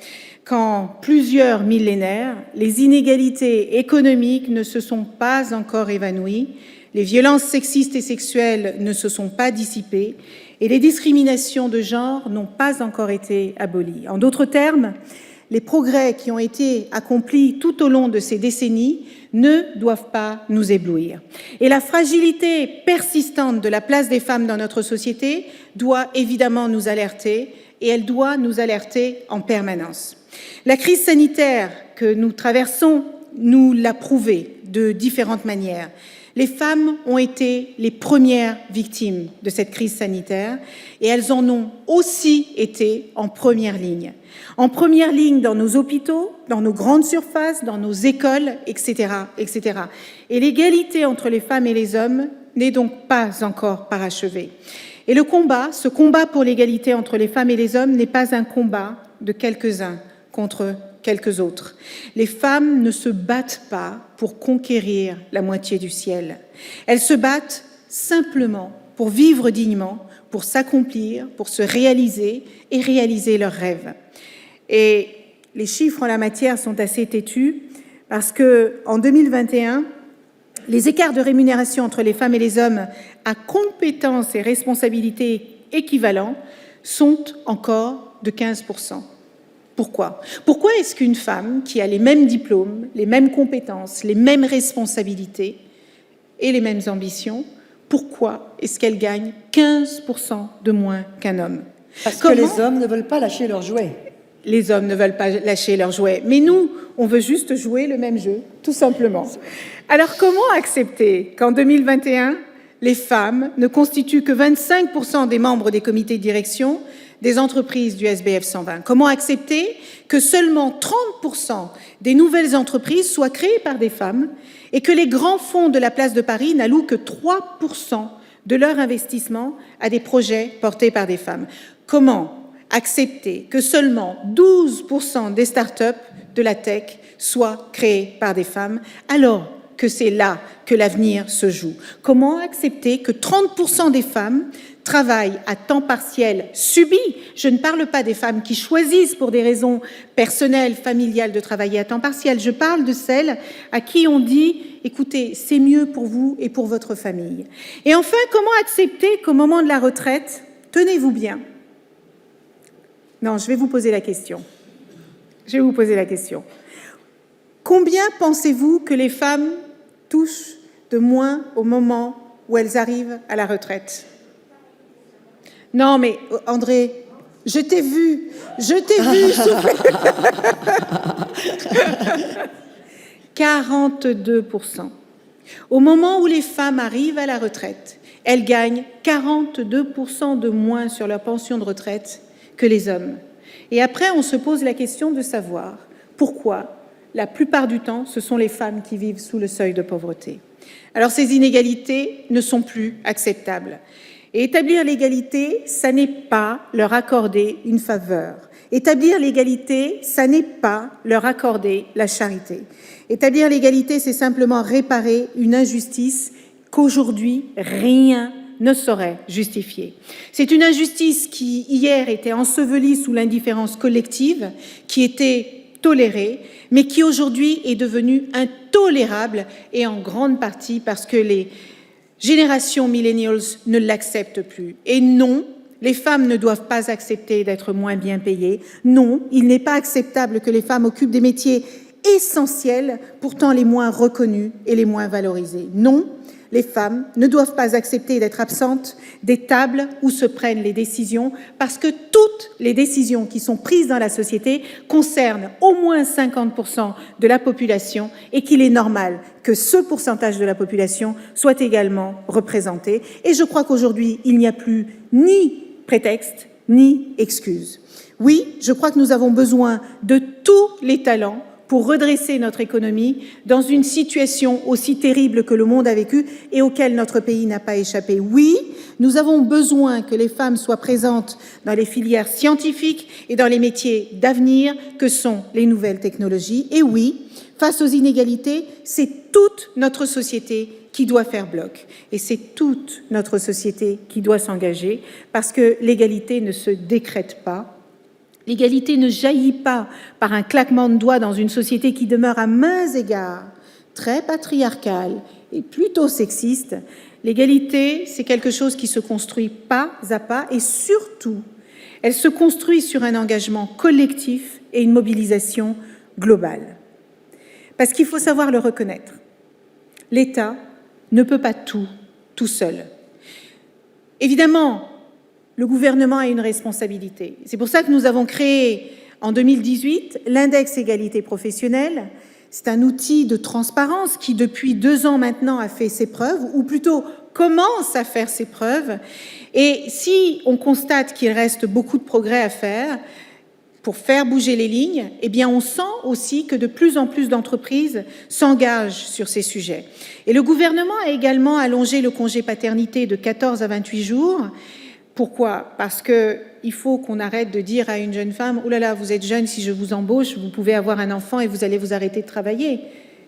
qu'en plusieurs millénaires, les inégalités économiques ne se sont pas encore évanouies, les violences sexistes et sexuelles ne se sont pas dissipées et les discriminations de genre n'ont pas encore été abolies. En d'autres termes, les progrès qui ont été accomplis tout au long de ces décennies ne doivent pas nous éblouir. Et la fragilité persistante de la place des femmes dans notre société doit évidemment nous alerter, et elle doit nous alerter en permanence. La crise sanitaire que nous traversons nous l'a prouvé de différentes manières. Les femmes ont été les premières victimes de cette crise sanitaire et elles en ont aussi été en première ligne. En première ligne dans nos hôpitaux, dans nos grandes surfaces, dans nos écoles, etc., etc. Et l'égalité entre les femmes et les hommes n'est donc pas encore parachevée. Et ce combat pour l'égalité entre les femmes et les hommes n'est pas un combat de quelques-uns contre quelques autres. Les femmes ne se battent pas pour conquérir la moitié du ciel. Elles se battent simplement pour vivre dignement, pour s'accomplir, pour se réaliser et réaliser leurs rêves. Et les chiffres en la matière sont assez têtus parce qu'en 2021, les écarts de rémunération entre les femmes et les hommes à compétences et responsabilités équivalents sont encore de 15%. Pourquoi ? Pourquoi est-ce qu'une femme qui a les mêmes diplômes, les mêmes compétences, les mêmes responsabilités et les mêmes ambitions, pourquoi est-ce qu'elle gagne 15% de moins qu'un homme ? Parce que les hommes ne veulent pas lâcher leurs jouets. Les hommes ne veulent pas lâcher leurs jouets. Mais nous, on veut juste jouer le même jeu, tout simplement. Alors comment accepter qu'en 2021, les femmes ne constituent que 25% des membres des comités de direction des entreprises du SBF 120 ? Comment accepter que seulement 30% des nouvelles entreprises soient créées par des femmes et que les grands fonds de la place de Paris n'allouent que 3% de leur investissement à des projets portés par des femmes ? Comment accepter que seulement 12% des startups de la tech soient créées par des femmes alors que c'est là que l'avenir se joue ? Comment accepter que 30% des femmes travaillent à temps partiel subi ? Je ne parle pas des femmes qui choisissent pour des raisons personnelles, familiales de travailler à temps partiel. Je parle de celles à qui on dit « écoutez, c'est mieux pour vous et pour votre famille ». Et enfin, comment accepter qu'au moment de la retraite, tenez-vous bien. Non, je vais vous poser la question. Combien pensez-vous que les femmes touchent de moins au moment où elles arrivent à la retraite ? Non, mais André, je t'ai vu souffler. 42%. Au moment où les femmes arrivent à la retraite, elles gagnent 42% de moins sur leur pension de retraite que les hommes. Et après, on se pose la question de savoir pourquoi, la plupart du temps, ce sont les femmes qui vivent sous le seuil de pauvreté. Alors, ces inégalités ne sont plus acceptables. Et établir l'égalité, ça n'est pas leur accorder une faveur. Établir l'égalité, ça n'est pas leur accorder la charité. Établir l'égalité, c'est simplement réparer une injustice qu'aujourd'hui, rien ne saurait justifier. C'est une injustice qui, hier, était ensevelie sous l'indifférence collective, qui était tolérée, mais qui aujourd'hui est devenue intolérable, et en grande partie parce que les générations millennials ne l'acceptent plus. Et non, les femmes ne doivent pas accepter d'être moins bien payées. Non, il n'est pas acceptable que les femmes occupent des métiers essentiels, pourtant les moins reconnus et les moins valorisés. Non, les femmes ne doivent pas accepter d'être absentes des tables où se prennent les décisions, parce que toutes les décisions qui sont prises dans la société concernent au moins 50% de la population et qu'il est normal que ce pourcentage de la population soit également représenté. Et je crois qu'aujourd'hui, il n'y a plus ni prétexte ni excuse. Oui, je crois que nous avons besoin de tous les talents pour redresser notre économie dans une situation aussi terrible que le monde a vécue et auquel notre pays n'a pas échappé. Oui, nous avons besoin que les femmes soient présentes dans les filières scientifiques et dans les métiers d'avenir que sont les nouvelles technologies. Et oui, face aux inégalités, c'est toute notre société qui doit faire bloc. Et c'est toute notre société qui doit s'engager, parce que l'égalité ne se décrète pas. L'égalité ne jaillit pas par un claquement de doigts dans une société qui demeure à maints égards très patriarcale et plutôt sexiste. L'égalité, c'est quelque chose qui se construit pas à pas et surtout, elle se construit sur un engagement collectif et une mobilisation globale. Parce qu'il faut savoir le reconnaître. L'État ne peut pas tout seul. Évidemment, le gouvernement a une responsabilité. C'est pour ça que nous avons créé en 2018 l'index égalité professionnelle. C'est un outil de transparence qui, depuis 2 ans maintenant, a fait ses preuves, ou plutôt commence à faire ses preuves. Et si on constate qu'il reste beaucoup de progrès à faire pour faire bouger les lignes, eh bien on sent aussi que de plus en plus d'entreprises s'engagent sur ces sujets. Et le gouvernement a également allongé le congé paternité de 14 à 28 jours. Pourquoi ? Parce qu'il il faut qu'on arrête de dire à une jeune femme « Oh là là, vous êtes jeune, si je vous embauche, vous pouvez avoir un enfant et vous allez vous arrêter de travailler ».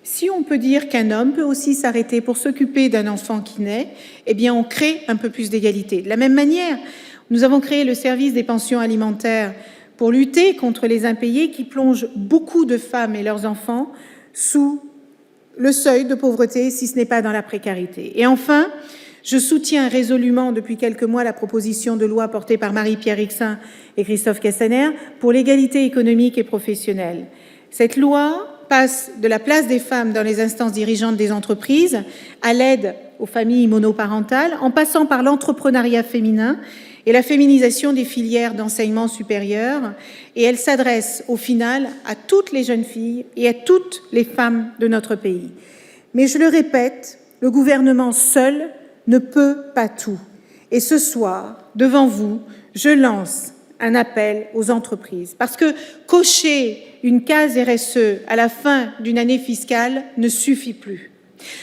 Si on peut dire qu'un homme peut aussi s'arrêter pour s'occuper d'un enfant qui naît, eh bien on crée un peu plus d'égalité. De la même manière, nous avons créé le service des pensions alimentaires pour lutter contre les impayés qui plongent beaucoup de femmes et leurs enfants sous le seuil de pauvreté, si ce n'est pas dans la précarité. Et enfin, je soutiens résolument depuis quelques mois la proposition de loi portée par Marie-Pierre Rixain et Christophe Castaner pour l'égalité économique et professionnelle. Cette loi passe de la place des femmes dans les instances dirigeantes des entreprises à l'aide aux familles monoparentales, en passant par l'entrepreneuriat féminin et la féminisation des filières d'enseignement supérieur. Et elle s'adresse au final à toutes les jeunes filles et à toutes les femmes de notre pays. Mais je le répète, le gouvernement seul ne peut pas tout. Et ce soir, devant vous, je lance un appel aux entreprises. Parce que cocher une case RSE à la fin d'une année fiscale ne suffit plus.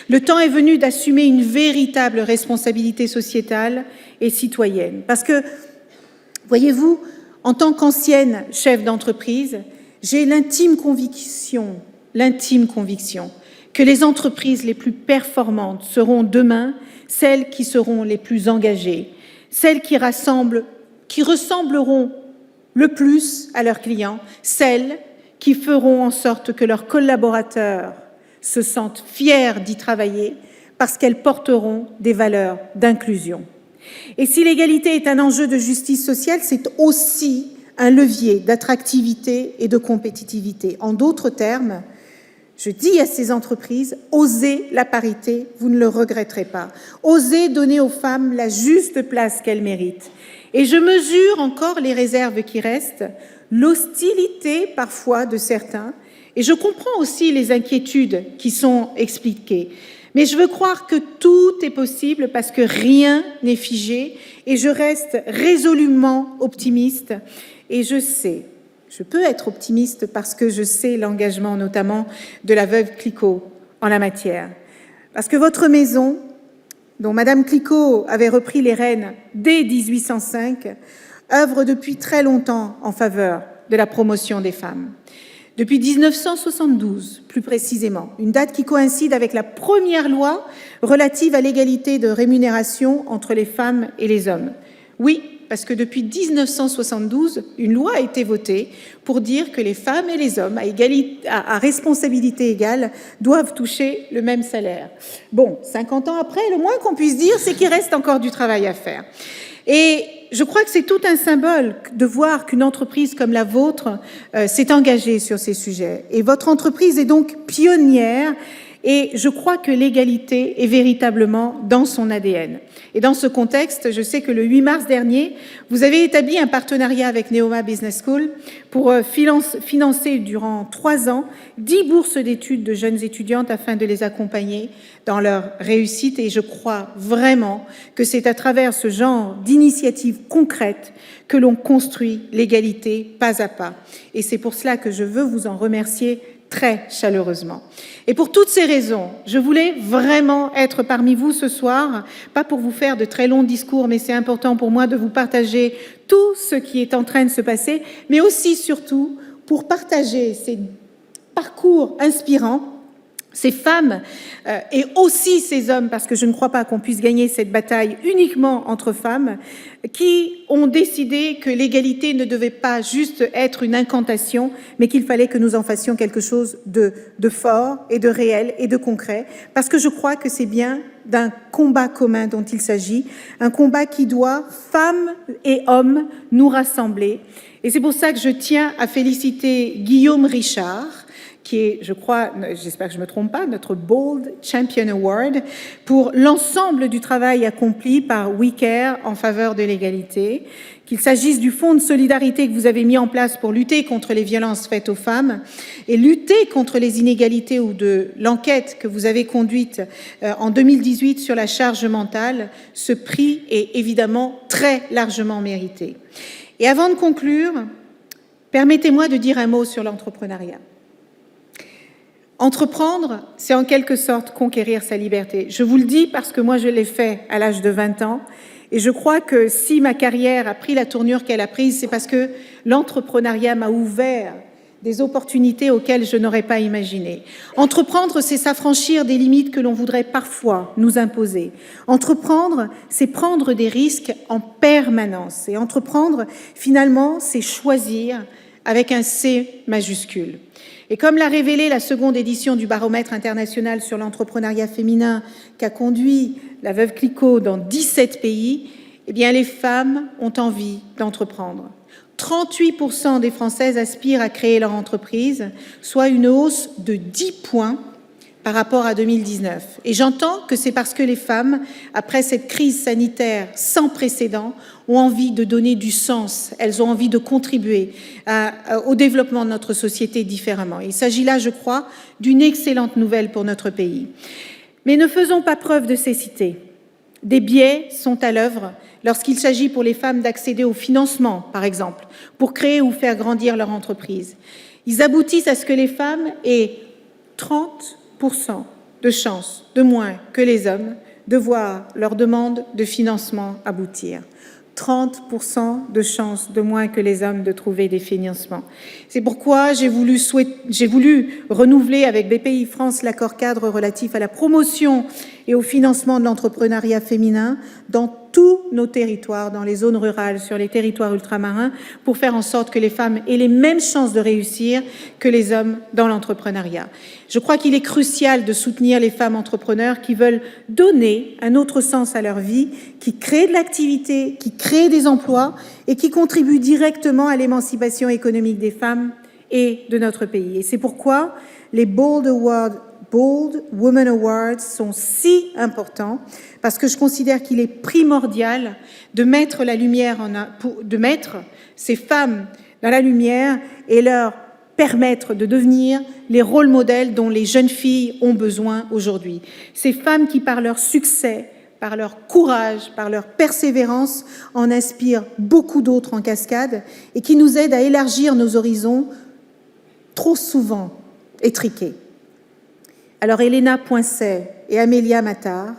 Le temps est venu d'assumer une véritable responsabilité sociétale et citoyenne. Parce que, voyez-vous, en tant qu'ancienne chef d'entreprise, j'ai l'intime conviction que les entreprises les plus performantes seront demain celles qui seront les plus engagées, celles qui ressembleront le plus à leurs clients, celles qui feront en sorte que leurs collaborateurs se sentent fiers d'y travailler parce qu'elles porteront des valeurs d'inclusion. Et si l'égalité est un enjeu de justice sociale, c'est aussi un levier d'attractivité et de compétitivité. En d'autres termes, je dis à ces entreprises, osez la parité, vous ne le regretterez pas. Osez donner aux femmes la juste place qu'elles méritent. Et je mesure encore les réserves qui restent, l'hostilité parfois de certains, et je comprends aussi les inquiétudes qui sont expliquées. Mais je veux croire que tout est possible parce que rien n'est figé, et je reste résolument optimiste, et je peux être optimiste parce que je sais l'engagement notamment de la veuve Clicquot en la matière. Parce que votre maison, dont Madame Clicquot avait repris les rênes dès 1805, œuvre depuis très longtemps en faveur de la promotion des femmes. Depuis 1972, plus précisément, une date qui coïncide avec la première loi relative à l'égalité de rémunération entre les femmes et les hommes. Oui, parce que depuis 1972, une loi a été votée pour dire que les femmes et les hommes, à responsabilité égale, doivent toucher le même salaire. Bon, 50 ans après, le moins qu'on puisse dire, c'est qu'il reste encore du travail à faire. Et je crois que c'est tout un symbole de voir qu'une entreprise comme la vôtre s'est engagée sur ces sujets. Et votre entreprise est donc pionnière. Et je crois que l'égalité est véritablement dans son ADN. Et dans ce contexte, je sais que le 8 mars dernier, vous avez établi un partenariat avec Neoma Business School pour financer durant 3 ans 10 bourses d'études de jeunes étudiantes afin de les accompagner dans leur réussite. Et je crois vraiment que c'est à travers ce genre d'initiatives concrètes que l'on construit l'égalité pas à pas. Et c'est pour cela que je veux vous en remercier très chaleureusement. Et pour toutes ces raisons, je voulais vraiment être parmi vous ce soir, pas pour vous faire de très longs discours, mais c'est important pour moi de vous partager tout ce qui est en train de se passer, mais aussi, surtout, pour partager ces parcours inspirants, ces femmes et aussi ces hommes, parce que je ne crois pas qu'on puisse gagner cette bataille uniquement entre femmes, qui ont décidé que l'égalité ne devait pas juste être une incantation, mais qu'il fallait que nous en fassions quelque chose de fort et de réel et de concret, parce que je crois que c'est bien d'un combat commun dont il s'agit, un combat qui doit, femmes et hommes, nous rassembler. Et c'est pour ça que je tiens à féliciter Guillaume Richard, qui est, je crois, j'espère que je ne me trompe pas, notre Bold Champion Award, pour l'ensemble du travail accompli par We Care en faveur de l'égalité, qu'il s'agisse du fonds de solidarité que vous avez mis en place pour lutter contre les violences faites aux femmes et lutter contre les inégalités ou de l'enquête que vous avez conduite en 2018 sur la charge mentale, ce prix est évidemment très largement mérité. Et avant de conclure, permettez-moi de dire un mot sur l'entrepreneuriat. Entreprendre, c'est en quelque sorte conquérir sa liberté. Je vous le dis parce que moi, je l'ai fait à l'âge de 20 ans Et je crois que si ma carrière a pris la tournure qu'elle a prise, c'est parce que l'entrepreneuriat m'a ouvert des opportunités auxquelles je n'aurais pas imaginé. Entreprendre, c'est s'affranchir des limites que l'on voudrait parfois nous imposer. Entreprendre, c'est prendre des risques en permanence. Et entreprendre, finalement, c'est choisir avec un C majuscule. Et comme l'a révélé la seconde édition du baromètre international sur l'entrepreneuriat féminin qu'a conduit la veuve Clicquot dans 17 pays, eh bien, les femmes ont envie d'entreprendre. 38% des Françaises aspirent à créer leur entreprise, soit une hausse de 10 points par rapport à 2019. Et j'entends que c'est parce que les femmes, après cette crise sanitaire sans précédent, ont envie de donner du sens, elles ont envie de contribuer au développement de notre société différemment. Il s'agit là, je crois, d'une excellente nouvelle pour notre pays. Mais ne faisons pas preuve de cécité. Des biais sont à l'œuvre lorsqu'il s'agit pour les femmes d'accéder au financement, par exemple, pour créer ou faire grandir leur entreprise. Ils aboutissent à ce que les femmes aient 30% de chances de moins que les hommes de voir leur demande de financement aboutir. 30% de chances de moins que les hommes de trouver des financements. C'est pourquoi j'ai voulu renouveler avec BPI France l'accord cadre relatif à la promotion et au financement de l'entrepreneuriat féminin dans tous nos territoires, dans les zones rurales, sur les territoires ultramarins, pour faire en sorte que les femmes aient les mêmes chances de réussir que les hommes dans l'entrepreneuriat. Je crois qu'il est crucial de soutenir les femmes entrepreneurs qui veulent donner un autre sens à leur vie, qui créent de l'activité, qui créent des emplois et qui contribuent directement à l'émancipation économique des femmes et de notre pays. Et c'est pourquoi les Bold Women Awards sont si importants, parce que je considère qu'il est primordial de mettre de mettre ces femmes dans la lumière et leur permettre de devenir les rôles modèles dont les jeunes filles ont besoin aujourd'hui. Ces femmes qui, par leur succès, par leur courage, par leur persévérance, en inspirent beaucoup d'autres en cascade et qui nous aident à élargir nos horizons trop souvent étriqués. Alors, Elena Poincet et Amélia Mattar,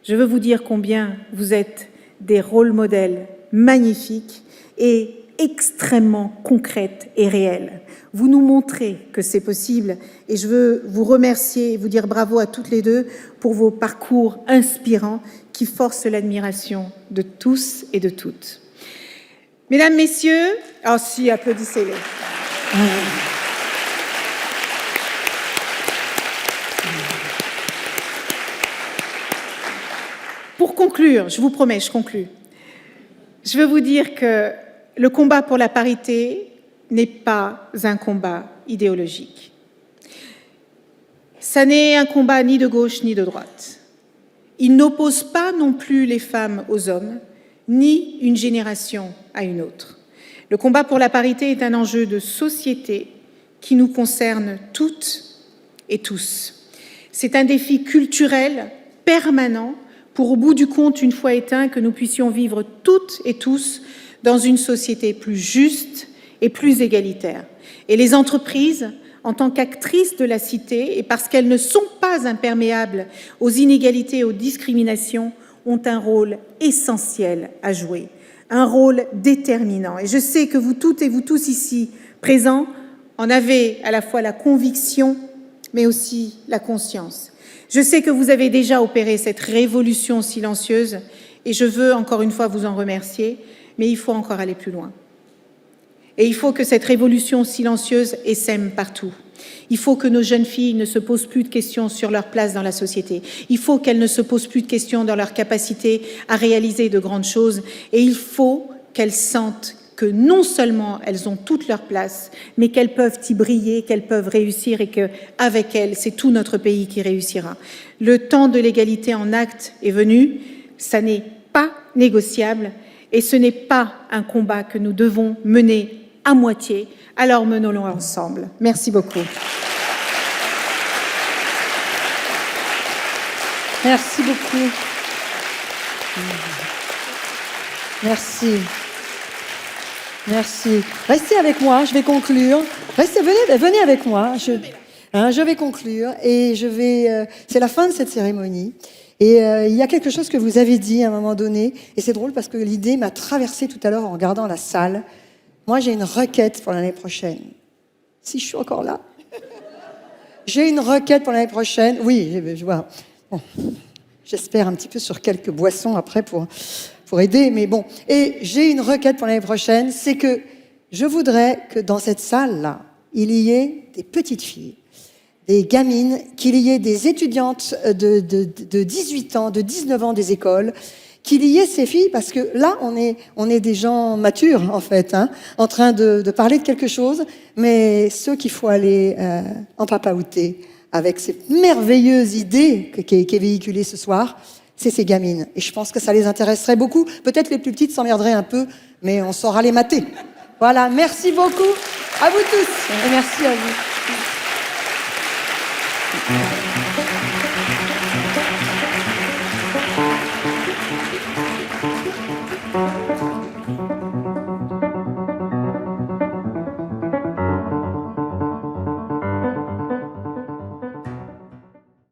je veux vous dire combien vous êtes des rôles modèles magnifiques et extrêmement concrètes et réelles. Vous nous montrez que c'est possible et je veux vous remercier et vous dire bravo à toutes les deux pour vos parcours inspirants qui forcent l'admiration de tous et de toutes. Mesdames, Messieurs, applaudissez-les. Pour conclure, je vous promets, je conclus. Je veux vous dire que le combat pour la parité n'est pas un combat idéologique. Ça n'est un combat ni de gauche ni de droite. Il n'oppose pas non plus les femmes aux hommes, ni une génération à une autre. Le combat pour la parité est un enjeu de société qui nous concerne toutes et tous. C'est un défi culturel permanent pour, au bout du compte, une fois éteint, que nous puissions vivre toutes et tous dans une société plus juste et plus égalitaire. Et les entreprises, en tant qu'actrices de la cité, et parce qu'elles ne sont pas imperméables aux inégalités et aux discriminations, ont un rôle essentiel à jouer, un rôle déterminant. Et je sais que vous toutes et vous tous ici présents en avez à la fois la conviction, mais aussi la conscience. Je sais que vous avez déjà opéré cette révolution silencieuse et je veux encore une fois vous en remercier, mais il faut encore aller plus loin. Et il faut que cette révolution silencieuse essaime partout. Il faut que nos jeunes filles ne se posent plus de questions sur leur place dans la société. Il faut qu'elles ne se posent plus de questions dans leur capacité à réaliser de grandes choses. Et il faut qu'elles sentent que non seulement elles ont toute leur place, mais qu'elles peuvent y briller, qu'elles peuvent réussir et qu'avec elles, c'est tout notre pays qui réussira. Le temps de l'égalité en actes est venu, ça n'est pas négociable et ce n'est pas un combat que nous devons mener à moitié, alors menons-le ensemble. Merci beaucoup. Merci beaucoup. Merci. Merci. Restez avec moi, je vais conclure. Venez avec moi. Je vais conclure et c'est la fin de cette cérémonie. Et il y a quelque chose que vous avez dit à un moment donné, et c'est drôle parce que l'idée m'a traversée tout à l'heure en regardant la salle. Moi, j'ai une requête pour l'année prochaine. Si je suis encore là. J'ai une requête pour l'année prochaine. Oui, je vois. Bon, j'espère un petit peu sur quelques boissons après pour aider, mais bon. Et j'ai une requête pour l'année prochaine, c'est que je voudrais que dans cette salle-là, il y ait des petites filles, des gamines, qu'il y ait des étudiantes de 18 ans, de 19 ans des écoles, qu'il y ait ces filles, parce que là, on est des gens matures, en fait, hein, en train de parler de quelque chose, mais ceux qu'il faut aller en papaouter avec ces merveilleuses idées qui est véhiculée ce soir, c'est ces gamines. Et je pense que ça les intéresserait beaucoup. Peut-être les plus petites s'emmerderaient un peu, mais on saura les mater. Voilà, merci beaucoup à vous tous et merci à vous.